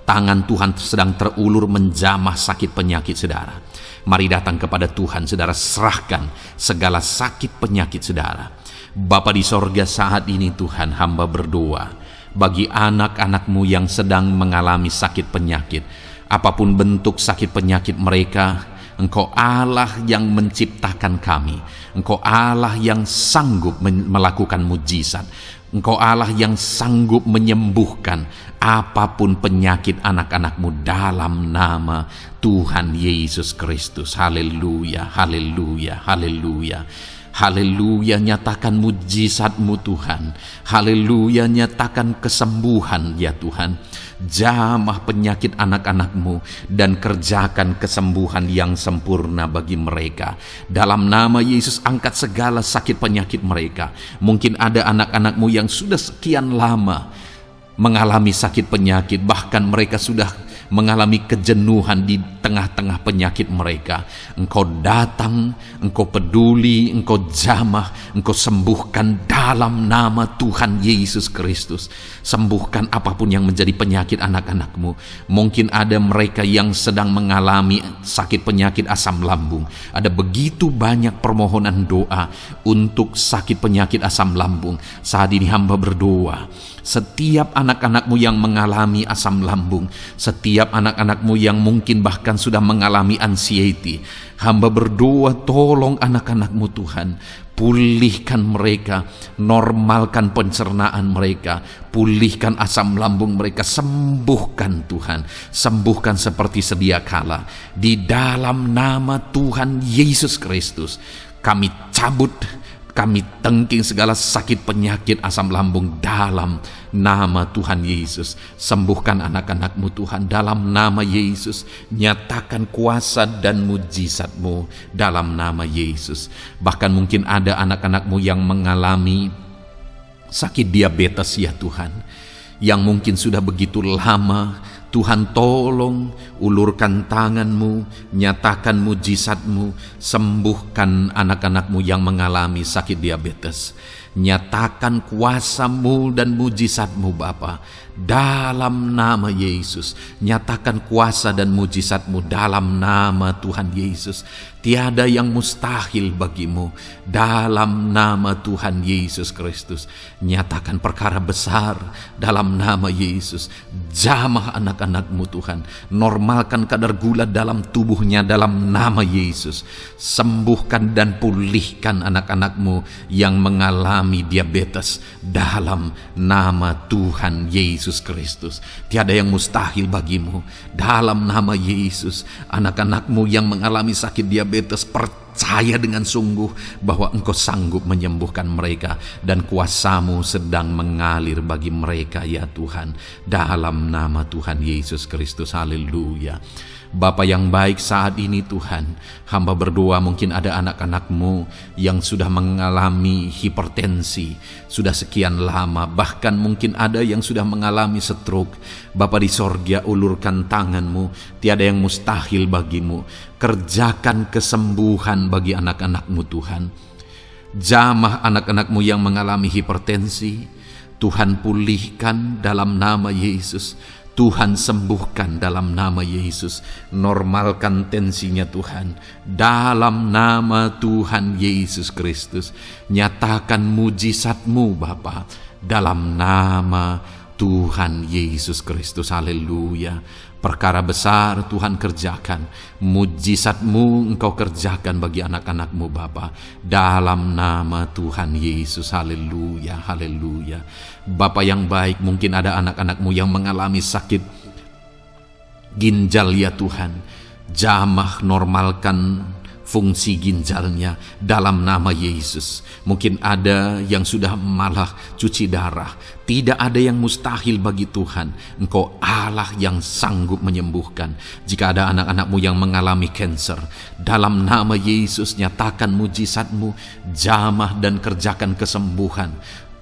Tangan Tuhan sedang terulur menjamah sakit penyakit saudara. Mari datang kepada Tuhan saudara, serahkan segala sakit penyakit saudara. Bapa di sorga, saat ini Tuhan, hamba berdoa bagi anak-anak-Mu yang sedang mengalami sakit penyakit. Apapun bentuk sakit penyakit mereka, Engkau Allah yang menciptakan kami. Engkau Allah yang sanggup melakukan mujizat. Engkau Allah yang sanggup menyembuhkan apapun penyakit anak-anak-Mu dalam nama Tuhan Yesus Kristus. Haleluya, haleluya, haleluya. Haleluya, nyatakan mujizat-Mu Tuhan. Haleluya, nyatakan kesembuhan ya Tuhan. Jamah penyakit anak-anak-Mu dan kerjakan kesembuhan yang sempurna bagi mereka. Dalam nama Yesus, angkat segala sakit penyakit mereka. Mungkin ada anak-anak-Mu yang sudah sekian lama mengalami sakit penyakit, bahkan mereka sudah mengalami kejenuhan di tengah-tengah penyakit mereka. Engkau datang, Engkau peduli, Engkau jamah, Engkau sembuhkan dalam nama Tuhan Yesus Kristus. Sembuhkan apapun yang menjadi penyakit anak-anak-Mu. Mungkin ada mereka yang sedang mengalami sakit penyakit asam lambung. Ada begitu banyak permohonan doa untuk sakit penyakit asam lambung. Saat ini hamba berdoa, setiap anak-anak-Mu yang mengalami asam lambung, setiap anak-anak-Mu yang mungkin bahkan sudah mengalami anxiety, hamba berdoa, tolong anak-anak-Mu Tuhan, pulihkan mereka, normalkan pencernaan mereka, pulihkan asam lambung mereka, sembuhkan Tuhan, sembuhkan seperti sedia kala. Di dalam nama Tuhan Yesus Kristus, kami cabut, kami tengking segala sakit penyakit asam lambung dalam nama Tuhan Yesus. Sembuhkan anak-anak-Mu Tuhan dalam nama Yesus. Nyatakan kuasa dan mujizat-Mu dalam nama Yesus. Bahkan mungkin ada anak-anak-Mu yang mengalami sakit diabetes ya Tuhan, yang mungkin sudah begitu lama. Tuhan tolong ulurkan tangan-Mu, nyatakan mujizat-Mu, sembuhkan anak-anak-Mu yang mengalami sakit diabetes. Nyatakan kuasa-Mu dan mujizat-Mu Bapa dalam nama Yesus. Nyatakan kuasa dan mujizat-Mu dalam nama Tuhan Yesus. Tiada yang mustahil bagi-Mu dalam nama Tuhan Yesus Kristus. Nyatakan perkara besar dalam nama Yesus. Jamah anak-anak-Mu Tuhan. Normalkan kadar gula dalam tubuhnya dalam nama Yesus. Sembuhkan dan pulihkan anak-anak-Mu yang mengalami diabetes dalam nama Tuhan Yesus Kristus. Tiada yang mustahil bagi-Mu dalam nama Yesus. Anak-anak-Mu yang mengalami sakit diabetes, percaya dengan sungguh bahwa Engkau sanggup menyembuhkan mereka, dan kuasa-Mu sedang mengalir bagi mereka ya Tuhan, dalam nama Tuhan Yesus Kristus. Haleluya. Bapa yang baik, saat ini Tuhan, hamba berdoa mungkin ada anak-anak-Mu yang sudah mengalami hipertensi sudah sekian lama, bahkan mungkin ada yang sudah mengalami stroke. Bapa di sorga, ulurkan tangan-Mu, tiada yang mustahil bagi-Mu. Kerjakan kesembuhan bagi anak-anak-Mu Tuhan. Jamah anak-anak-Mu yang mengalami hipertensi, Tuhan pulihkan dalam nama Yesus. Tuhan sembuhkan dalam nama Yesus. Normalkan tensinya Tuhan dalam nama Tuhan Yesus Kristus. Nyatakan mujizat-Mu Bapa dalam nama Tuhan Yesus Kristus. Haleluya. Perkara besar Tuhan kerjakan, mujizat-Mu Engkau kerjakan bagi anak-anak-Mu Bapa, dalam nama Tuhan Yesus. Haleluya, haleluya. Bapa yang baik, mungkin ada anak-anak-Mu yang mengalami sakit ginjal ya Tuhan. Jamah normalkan fungsi ginjalnya dalam nama Yesus. Mungkin ada yang sudah malah cuci darah. Tidak ada yang mustahil bagi Tuhan. Engkau Allah yang sanggup menyembuhkan. Jika ada anak-anak-Mu yang mengalami kanker, dalam nama Yesus nyatakan mujizat-Mu, jamah dan kerjakan kesembuhan.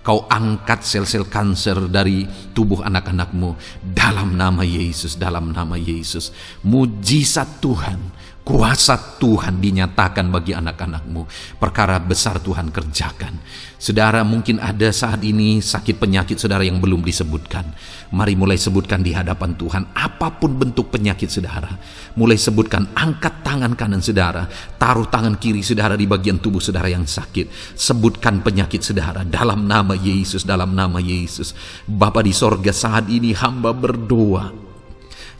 Kau angkat sel-sel kanker dari tubuh anak-anak-Mu dalam nama Yesus, dalam nama Yesus. Mujizat Tuhan, kuasa Tuhan dinyatakan bagi anak-anak-Mu. Perkara besar Tuhan kerjakan. Saudara, mungkin ada saat ini sakit penyakit saudara yang belum disebutkan. Mari mulai sebutkan di hadapan Tuhan. Apapun bentuk penyakit saudara, mulai sebutkan. Angkat tangan kanan saudara, taruh tangan kiri saudara di bagian tubuh saudara yang sakit. Sebutkan penyakit saudara dalam nama Yesus, dalam nama Yesus. Bapa di sorga, saat ini hamba berdoa,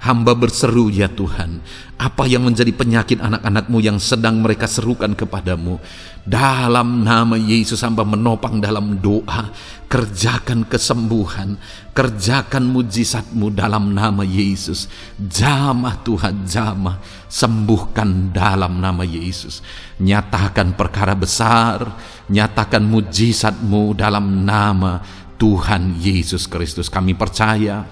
hamba berseru ya Tuhan, apa yang menjadi penyakit anak-anak-Mu yang sedang mereka serukan kepadamu, dalam nama Yesus hamba menopang dalam doa. Kerjakan kesembuhan, kerjakan mujizat-Mu dalam nama Yesus. Jamah Tuhan, jamah, sembuhkan dalam nama Yesus. Nyatakan perkara besar, nyatakan mujizat-Mu dalam nama Tuhan Yesus Kristus. Kami percaya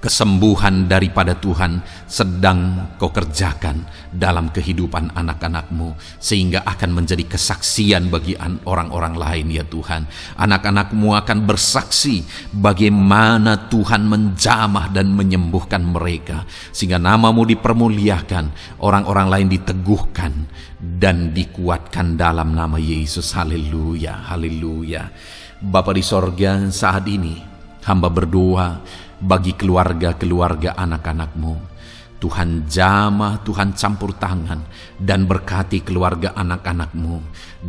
kesembuhan daripada Tuhan sedang Kau kerjakan dalam kehidupan anak-anak-Mu, sehingga akan menjadi kesaksian bagi orang-orang lain ya Tuhan. Anak-anak-Mu akan bersaksi bagaimana Tuhan menjamah dan menyembuhkan mereka, sehingga nama-Mu dipermuliakan, orang-orang lain diteguhkan dan dikuatkan dalam nama Yesus. Haleluya, haleluya. Bapa di sorga, saat ini hamba berdoa bagi keluarga-keluarga anak-anak-Mu. Tuhan jamah, Tuhan campur tangan dan berkati keluarga anak-anak-Mu.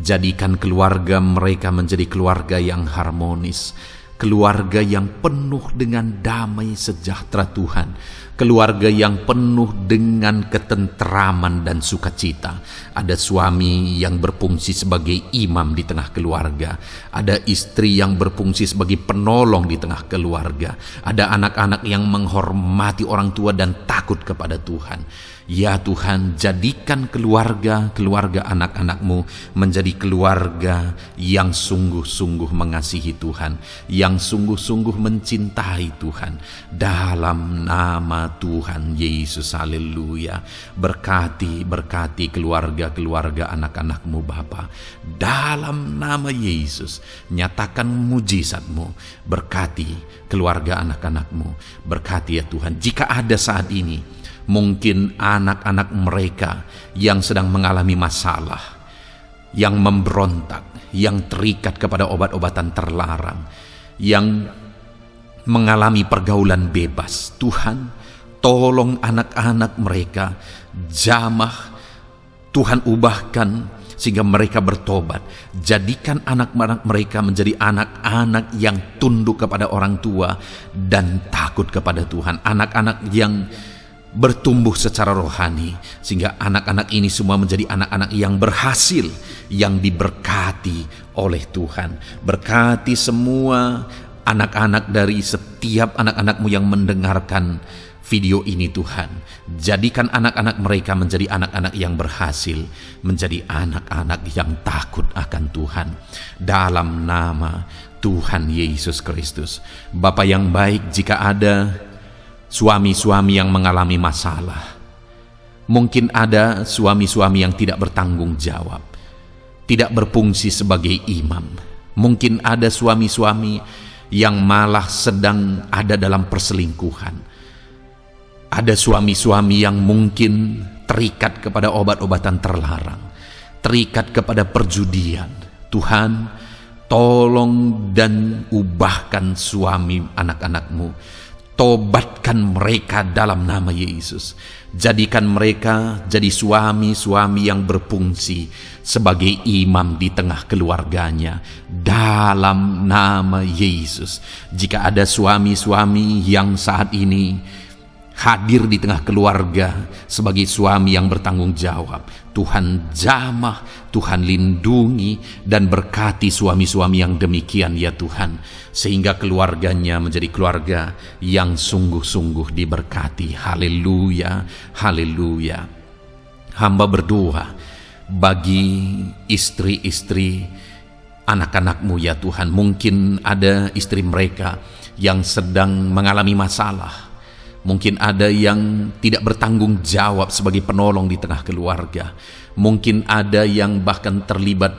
Jadikan keluarga mereka menjadi keluarga yang harmonis, keluarga yang penuh dengan damai sejahtera Tuhan, keluarga yang penuh dengan ketenteraman dan sukacita. Ada suami yang berfungsi sebagai imam di tengah keluarga, ada istri yang berfungsi sebagai penolong di tengah keluarga, ada anak-anak yang menghormati orang tua dan takut kepada Tuhan. Ya Tuhan, jadikan keluarga anak-anak-Mu menjadi keluarga yang sungguh-sungguh mengasihi Tuhan, yang sungguh-sungguh mencintai Tuhan, dalam nama Tuhan Yesus. Haleluya. Berkati keluarga anak-anak-Mu Bapa, dalam nama Yesus. Nyatakan mujizat-Mu, berkati keluarga anak-anak-Mu, berkati ya Tuhan. Jika ada saat ini mungkin anak-anak mereka yang sedang mengalami masalah, yang memberontak, yang terikat kepada obat-obatan terlarang, yang mengalami pergaulan bebas, Tuhan, tolong anak-anak mereka, jamah Tuhan, ubahkan sehingga mereka bertobat. Jadikan anak-anak mereka menjadi anak-anak yang tunduk kepada orang tua dan takut kepada Tuhan, anak-anak yang bertumbuh secara rohani, sehingga anak-anak ini semua menjadi anak-anak yang berhasil, yang diberkati oleh Tuhan. Berkati semua anak-anak dari setiap anak-anak-Mu yang mendengarkan video ini Tuhan. Jadikan anak-anak mereka menjadi anak-anak yang berhasil, menjadi anak-anak yang takut akan Tuhan, dalam nama Tuhan Yesus Kristus. Bapa yang baik, jika ada suami-suami yang mengalami masalah, mungkin ada suami-suami yang tidak bertanggung jawab, tidak berfungsi sebagai imam, mungkin ada suami-suami yang malah sedang ada dalam perselingkuhan, ada suami-suami yang mungkin terikat kepada obat-obatan terlarang, terikat kepada perjudian. Tuhan, tolong dan ubahkan suami anak-anak-Mu, tobatkan mereka dalam nama Yesus. Jadikan mereka jadi suami-suami yang berfungsi sebagai imam di tengah keluarganya, dalam nama Yesus. Jika ada suami-suami yang saat ini hadir di tengah keluarga sebagai suami yang bertanggung jawab. Tuhan jamah, Tuhan lindungi dan berkati suami-suami yang demikian ya Tuhan, sehingga keluarganya menjadi keluarga yang sungguh-sungguh diberkati. Haleluya, haleluya. Hamba berdoa bagi istri-istri anak-anak-Mu ya Tuhan. Mungkin ada istri mereka yang sedang mengalami masalah. Mungkin ada yang tidak bertanggung jawab sebagai penolong di tengah keluarga. Mungkin ada yang bahkan terlibat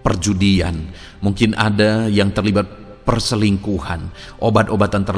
perjudian. Mungkin ada yang terlibat perselingkuhan, obat-obatan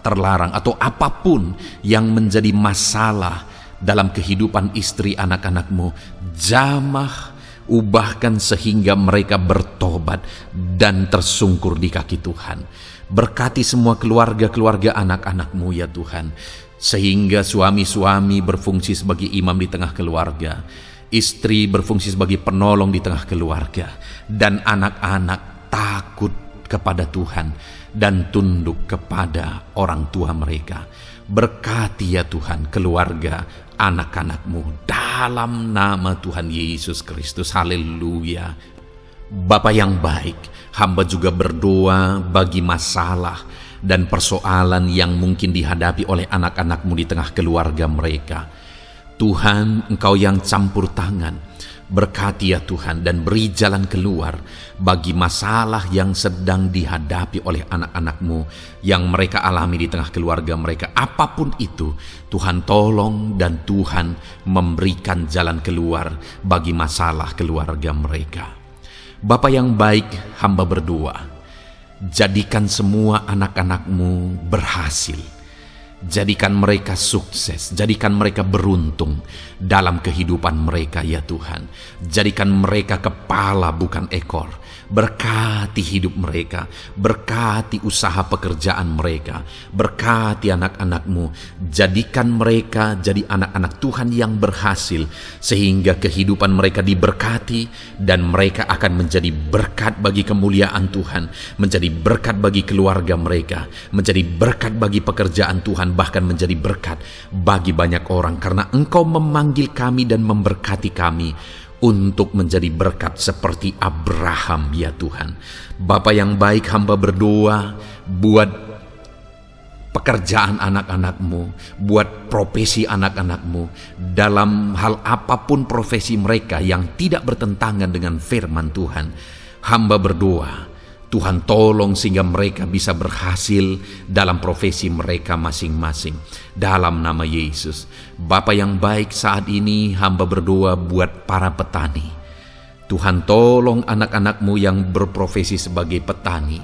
terlarang, atau apapun yang menjadi masalah dalam kehidupan istri anak-anak-Mu. Jamah, ubahkan sehingga mereka bertobat dan tersungkur di kaki Tuhan. Berkati semua keluarga-keluarga anak-anak-Mu ya Tuhan, sehingga suami-suami berfungsi sebagai imam di tengah keluarga, istri berfungsi sebagai penolong di tengah keluarga, dan anak-anak takut kepada Tuhan dan tunduk kepada orang tua mereka. Berkati ya Tuhan keluarga anak-anak-Mu dalam nama Tuhan Yesus Kristus. Haleluya. Bapa yang baik, hamba juga berdoa bagi masalah dan persoalan yang mungkin dihadapi oleh anak-anak-Mu di tengah keluarga mereka. Tuhan, Engkau yang campur tangan, berkati ya Tuhan dan beri jalan keluar bagi masalah yang sedang dihadapi oleh anak-anak-Mu yang mereka alami di tengah keluarga mereka. Apapun itu, Tuhan tolong dan Tuhan memberikan jalan keluar bagi masalah keluarga mereka. Bapa yang baik, hamba berdoa, jadikan semua anak-anak-Mu berhasil. Jadikan mereka sukses, jadikan mereka beruntung dalam kehidupan mereka ya Tuhan. Jadikan mereka kepala bukan ekor. Berkati hidup mereka, berkati usaha pekerjaan mereka, berkati anak-anak-Mu. Jadikan mereka jadi anak-anak Tuhan yang berhasil, sehingga kehidupan mereka diberkati dan mereka akan menjadi berkat bagi kemuliaan Tuhan, menjadi berkat bagi keluarga mereka, menjadi berkat bagi pekerjaan Tuhan, bahkan menjadi berkat bagi banyak orang, karena Engkau memanggil kami dan memberkati kami untuk menjadi berkat seperti Abraham ya Tuhan. Bapa yang baik, hamba berdoa buat pekerjaan anak-anak-Mu, buat profesi anak-anak-Mu, dalam hal apapun profesi mereka yang tidak bertentangan dengan firman Tuhan. Hamba berdoa Tuhan tolong sehingga mereka bisa berhasil dalam profesi mereka masing-masing. Dalam nama Yesus. Bapa yang baik, saat ini hamba berdoa buat para petani. Tuhan tolong anak-anak-Mu yang berprofesi sebagai petani.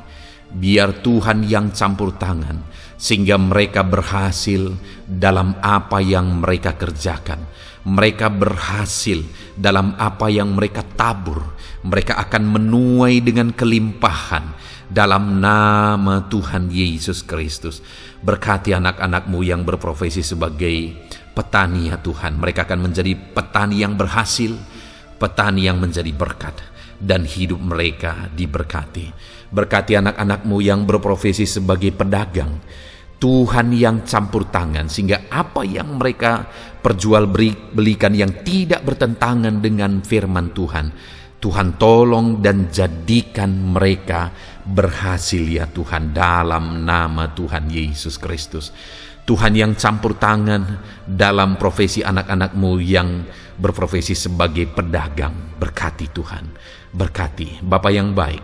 Biar Tuhan yang campur tangan sehingga mereka berhasil dalam apa yang mereka kerjakan. Mereka berhasil dalam apa yang mereka tabur. Mereka akan menuai dengan kelimpahan dalam nama Tuhan Yesus Kristus. Berkati anak-anak-Mu yang berprofesi sebagai petani ya Tuhan. Mereka akan menjadi petani yang berhasil, petani yang menjadi berkat, dan hidup mereka diberkati. Berkati anak-anak-Mu yang berprofesi sebagai pedagang. Tuhan yang campur tangan sehingga apa yang mereka perjualbelikan yang tidak bertentangan dengan firman Tuhan, Tuhan tolong dan jadikan mereka berhasil ya Tuhan, dalam nama Tuhan Yesus Kristus. Tuhan yang campur tangan dalam profesi anak-anak-Mu yang berprofesi sebagai pedagang. Berkati Tuhan, berkati Bapa yang baik.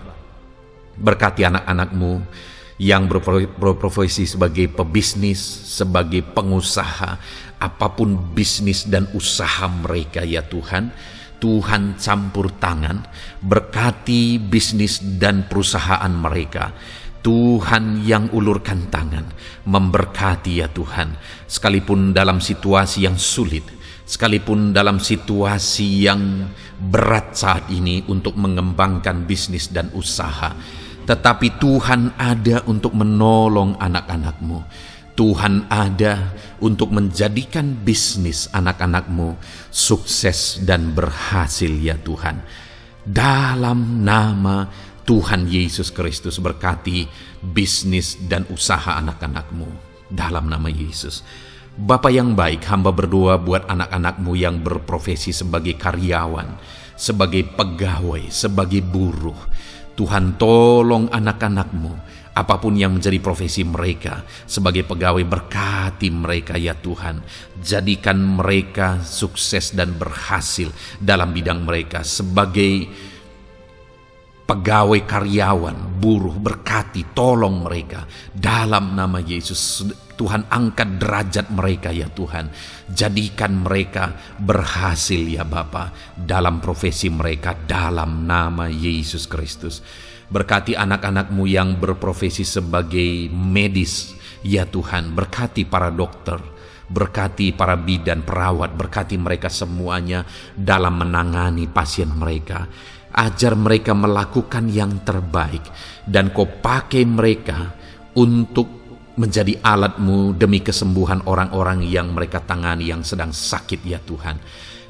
Berkati anak-anak-Mu yang berprofesi sebagai pebisnis, sebagai pengusaha, apapun bisnis dan usaha mereka ya Tuhan. Tuhan campur tangan, berkati bisnis dan perusahaan mereka. Tuhan yang ulurkan tangan, memberkati ya Tuhan. Sekalipun dalam situasi yang sulit, sekalipun dalam situasi yang berat saat ini untuk mengembangkan bisnis dan usaha, tetapi Tuhan ada untuk menolong anak-anak-Mu. Tuhan ada untuk menjadikan bisnis anak-anak-Mu sukses dan berhasil ya Tuhan. Dalam nama Tuhan Yesus Kristus, berkati bisnis dan usaha anak-anak-Mu. Dalam nama Yesus. Bapa yang baik, hamba berdoa buat anak-anak-Mu yang berprofesi sebagai karyawan, sebagai pegawai, sebagai buruh. Tuhan, tolong anak-anak-Mu, apapun yang menjadi profesi mereka, sebagai pegawai berkati mereka ya Tuhan. Jadikan mereka sukses dan berhasil dalam bidang mereka. Sebagai pegawai karyawan, buruh, berkati, tolong mereka. Dalam nama Yesus, Tuhan angkat derajat mereka ya Tuhan. Jadikan mereka berhasil ya Bapa dalam profesi mereka dalam nama Yesus Kristus. Berkati anak-anak-Mu yang berprofesi sebagai medis ya Tuhan. Berkati para dokter, berkati para bidan, perawat, berkati mereka semuanya dalam menangani pasien mereka. Ajar mereka melakukan yang terbaik dan Kau pakai mereka untuk menjadi alat-Mu demi kesembuhan orang-orang yang mereka tangani yang sedang sakit ya Tuhan.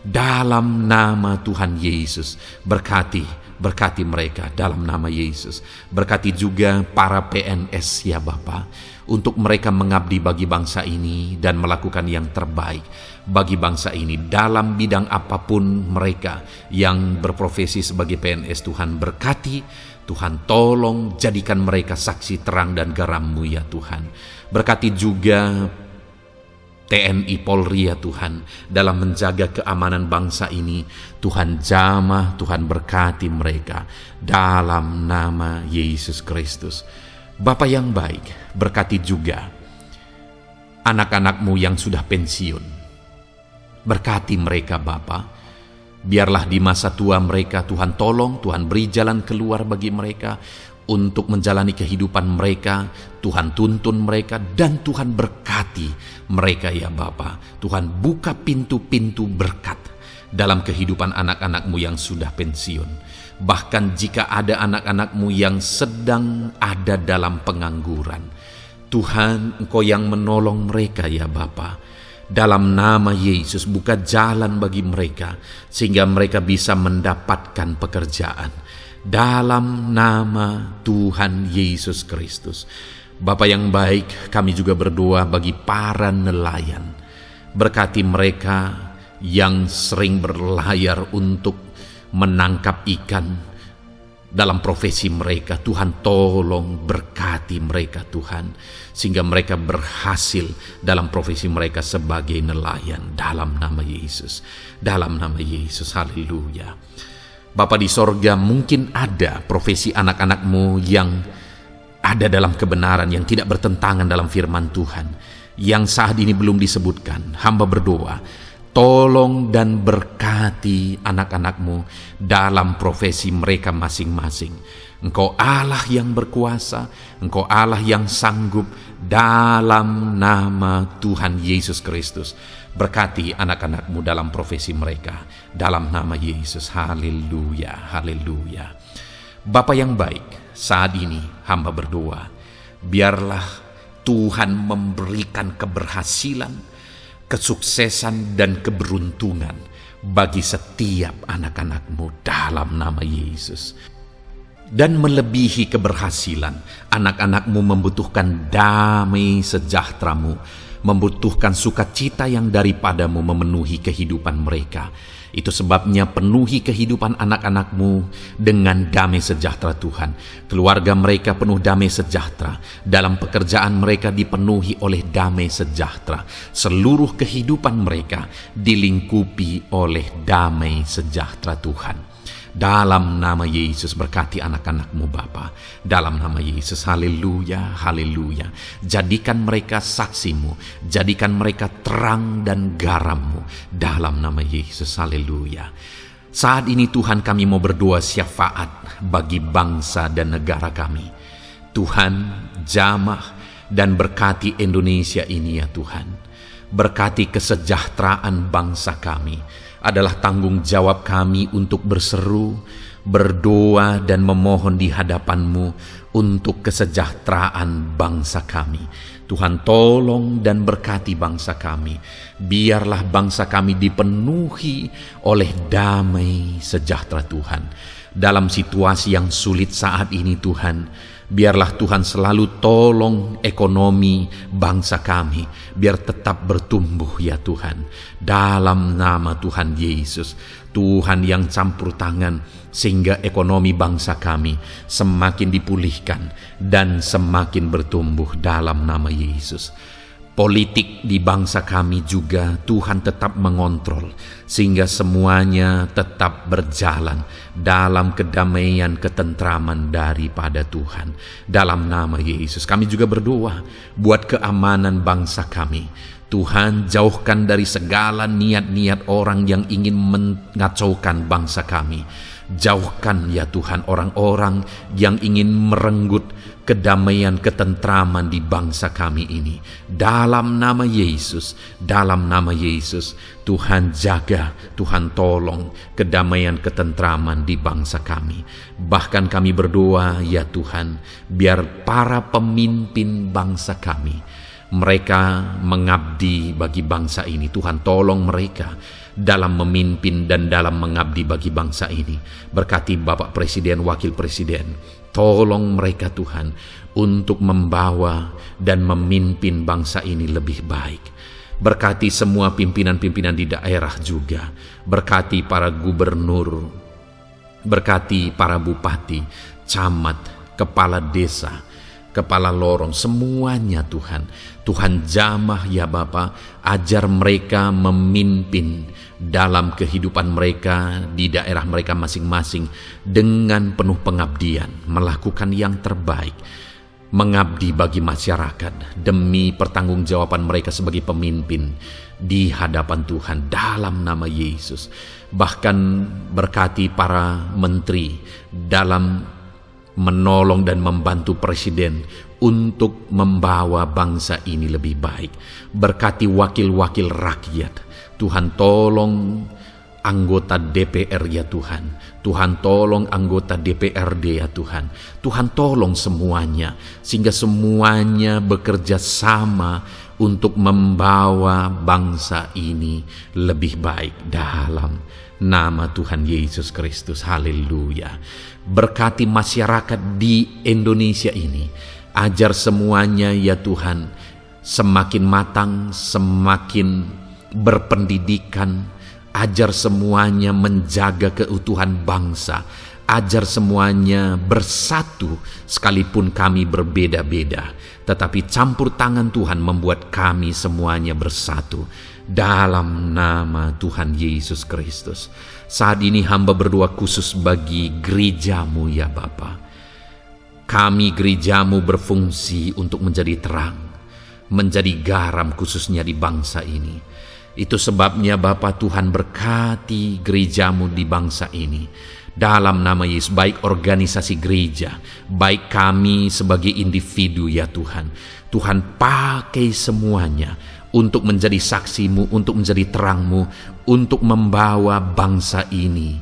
Dalam nama Tuhan Yesus, berkati mereka dalam nama Yesus. Berkati juga para PNS ya Bapa, untuk mereka mengabdi bagi bangsa ini dan melakukan yang terbaik bagi bangsa ini dalam bidang apapun mereka yang berprofesi sebagai PNS. Tuhan berkati, Tuhan tolong jadikan mereka saksi terang dan garam-Mu ya Tuhan. Berkati juga TNI Polri ya Tuhan dalam menjaga keamanan bangsa ini. Tuhan jamah, Tuhan berkati mereka dalam nama Yesus Kristus. Bapa yang baik, berkati juga anak-anak-Mu yang sudah pensiun. Berkati mereka Bapa. Biarlah di masa tua mereka Tuhan tolong, Tuhan beri jalan keluar bagi mereka untuk menjalani kehidupan mereka. Tuhan tuntun mereka dan Tuhan berkati mereka ya Bapa. Tuhan buka pintu-pintu berkat dalam kehidupan anak-anak-Mu yang sudah pensiun. Bahkan jika ada anak-anak-Mu yang sedang ada dalam pengangguran, Tuhan Engkau yang menolong mereka ya Bapa. Dalam nama Yesus, buka jalan bagi mereka sehingga mereka bisa mendapatkan pekerjaan. Dalam nama Tuhan Yesus Kristus. Bapa yang baik, kami juga berdoa bagi para nelayan. Berkati mereka yang sering berlayar untuk menangkap ikan dalam profesi mereka. Tuhan tolong berkati mereka Tuhan, sehingga mereka berhasil dalam profesi mereka sebagai nelayan dalam nama Yesus. Dalam nama Yesus, haleluya. Bapa di sorga, mungkin ada profesi anak-anak-Mu yang ada dalam kebenaran, yang tidak bertentangan dalam firman Tuhan, yang saat ini belum disebutkan. Hamba berdoa, tolong dan berkati anak-anak-Mu dalam profesi mereka masing-masing. Engkau Allah yang berkuasa, Engkau Allah yang sanggup, dalam nama Tuhan Yesus Kristus. Berkati anak-anak-Mu dalam profesi mereka, dalam nama Yesus. Haleluya, haleluya. Bapa yang baik, saat ini hamba berdoa, biarlah Tuhan memberikan keberhasilan, kesuksesan dan keberuntungan bagi setiap anak-anak-Mu dalam nama Yesus. Dan melebihi keberhasilan, anak-anak-Mu membutuhkan damai sejahtera-Mu, membutuhkan sukacita yang daripada-Mu memenuhi kehidupan mereka. Itu sebabnya penuhi kehidupan anak-anak-Mu dengan damai sejahtera Tuhan. Keluarga mereka penuh damai sejahtera. Dalam pekerjaan mereka dipenuhi oleh damai sejahtera. Seluruh kehidupan mereka dilingkupi oleh damai sejahtera Tuhan. Dalam nama Yesus, berkati anak-anak-Mu Bapa. Dalam nama Yesus, haleluya, haleluya. Jadikan mereka saksi-Mu, jadikan mereka terang dan garam-Mu. Dalam nama Yesus, haleluya. Saat ini Tuhan, kami mau berdoa syafaat bagi bangsa dan negara kami. Tuhan, jamah dan berkati Indonesia ini ya Tuhan. Berkati kesejahteraan bangsa kami. Adalah tanggung jawab kami untuk berseru, berdoa dan memohon di hadapan-Mu untuk kesejahteraan bangsa kami. Tuhan tolong dan berkati bangsa kami. Biarlah bangsa kami dipenuhi oleh damai sejahtera Tuhan. dalam situasi yang sulit saat ini Tuhan. Biarlah Tuhan selalu tolong ekonomi bangsa kami, biar tetap bertumbuh ya Tuhan. Dalam nama Tuhan Yesus, Tuhan yang campur tangan, sehingga ekonomi bangsa kami semakin dipulihkan dan semakin bertumbuh dalam nama Yesus. Politik di bangsa kami juga Tuhan tetap mengontrol, sehingga semuanya tetap berjalan dalam kedamaian, ketentraman daripada Tuhan. Dalam nama Yesus kami juga berdoa buat keamanan bangsa kami. Tuhan, jauhkan dari segala niat-niat orang yang ingin mengacaukan bangsa kami. Jauhkan ya Tuhan orang-orang yang ingin merenggut kedamaian, ketentraman di bangsa kami ini. Dalam nama Yesus, dalam nama Yesus, Tuhan jaga, Tuhan tolong kedamaian, ketentraman di bangsa kami. Bahkan kami berdoa ya Tuhan, biar para pemimpin bangsa kami, mereka mengabdi bagi bangsa ini. Tuhan tolong mereka dalam memimpin dan dalam mengabdi bagi bangsa ini. Berkati Bapak Presiden, Wakil Presiden, tolong mereka Tuhan untuk membawa dan memimpin bangsa ini lebih baik. Berkati semua pimpinan-pimpinan di daerah juga. Berkati para gubernur, berkati para bupati, camat, kepala desa, kepala lorong, semuanya Tuhan. Tuhan jamah ya Bapa, ajar mereka memimpin dalam kehidupan mereka di daerah mereka masing-masing dengan penuh pengabdian, melakukan yang terbaik, mengabdi bagi masyarakat demi pertanggungjawaban mereka sebagai pemimpin di hadapan Tuhan dalam nama Yesus. Bahkan berkati para menteri dalam menolong dan membantu presiden untuk membawa bangsa ini lebih baik. Berkati wakil-wakil rakyat. Tuhan tolong anggota DPR ya Tuhan. Tuhan tolong anggota DPRD ya Tuhan. Tuhan tolong semuanya, sehingga semuanya bekerja sama untuk membawa bangsa ini lebih baik dalam nama Tuhan Yesus Kristus. Haleluya. Berkati masyarakat di Indonesia ini. Ajar semuanya ya Tuhan semakin matang, semakin berpendidikan. Ajar semuanya menjaga keutuhan bangsa. Ajar semuanya bersatu sekalipun kami berbeda-beda. Tetapi campur tangan Tuhan membuat kami semuanya bersatu. Dalam nama Tuhan Yesus Kristus. Saat ini hamba berdoa khusus bagi gerejamu ya Bapa. Kami gerejamu berfungsi untuk menjadi terang, menjadi garam khususnya di bangsa ini. Itu sebabnya Bapa Tuhan berkati gerejamu di bangsa ini. Dalam nama Yesus, baik organisasi gereja, baik kami sebagai individu ya Tuhan. Tuhan pakai semuanya untuk menjadi saksimu, untuk menjadi terangmu, untuk membawa bangsa ini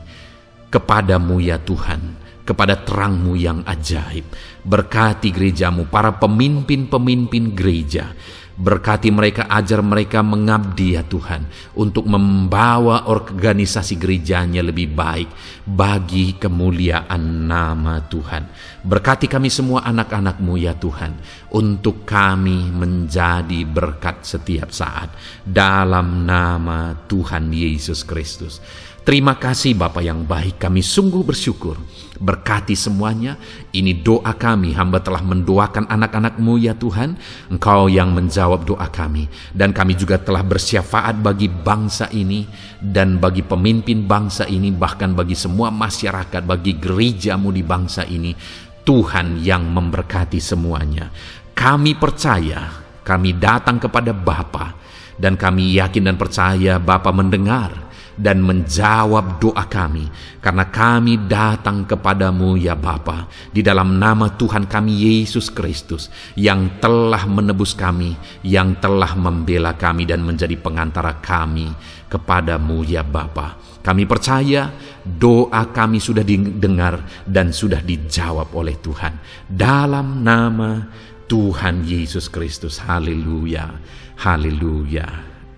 kepadamu ya Tuhan, kepada terangmu yang ajaib. Berkati gerejamu, para pemimpin-pemimpin gereja. Berkati mereka, ajar mereka mengabdi ya Tuhan, untuk membawa organisasi gerejanya lebih baik bagi kemuliaan nama Tuhan. Berkati kami semua anak-anak-Mu ya Tuhan, untuk kami menjadi berkat setiap saat dalam nama Tuhan Yesus Kristus. Terima kasih Bapa yang baik, kami sungguh bersyukur. Berkati semuanya, ini doa kami, hamba telah mendoakan anak-anak-Mu ya Tuhan, Engkau yang menjawab doa kami. Dan kami juga telah bersyafaat bagi bangsa ini, dan bagi pemimpin bangsa ini, bahkan bagi semua masyarakat, bagi gereja-Mu di bangsa ini. Tuhan yang memberkati semuanya. Kami percaya, kami datang kepada Bapa, dan kami yakin dan percaya Bapa mendengar dan menjawab doa kami, karena kami datang kepadamu ya Bapa, di dalam nama Tuhan kami Yesus Kristus, yang telah menebus kami, yang telah membela kami dan menjadi pengantara kami kepadamu ya Bapa. Kami percaya doa kami sudah didengar dan sudah dijawab oleh Tuhan, dalam nama Tuhan Yesus Kristus. Haleluya, haleluya,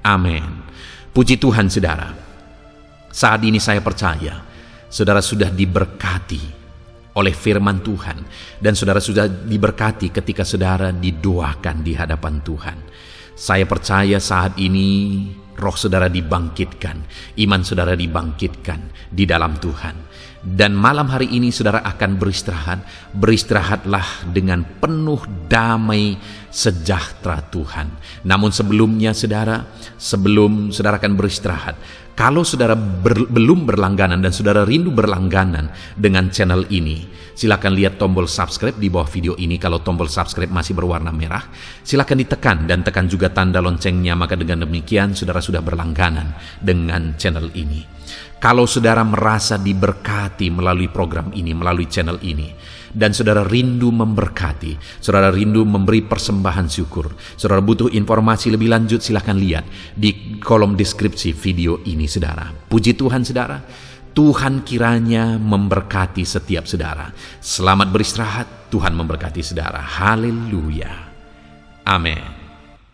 amin. Puji Tuhan saudara. Saat ini saya percaya saudara sudah diberkati oleh firman Tuhan, dan saudara sudah diberkati ketika saudara didoakan di hadapan Tuhan. Saya percaya saat ini roh saudara dibangkitkan, iman saudara dibangkitkan di dalam Tuhan. Dan malam hari ini saudara akan beristirahat. Beristirahatlah dengan penuh damai sejahtera Tuhan. Namun sebelumnya saudara, sebelum saudara akan beristirahat, kalau saudara belum berlangganan dan saudara rindu berlangganan dengan channel ini, silakan lihat tombol subscribe di bawah video ini. Kalau tombol subscribe masih berwarna merah, silakan ditekan dan tekan juga tanda loncengnya. Maka dengan demikian saudara sudah berlangganan dengan channel ini. Kalau saudara merasa diberkati melalui program ini, melalui channel ini, dan saudara rindu memberkati, saudara rindu memberi persembahan syukur, saudara butuh informasi lebih lanjut, silakan lihat di kolom deskripsi video ini saudara. Puji Tuhan saudara, Tuhan kiranya memberkati setiap saudara. Selamat beristirahat, Tuhan memberkati saudara. Haleluya. Amin.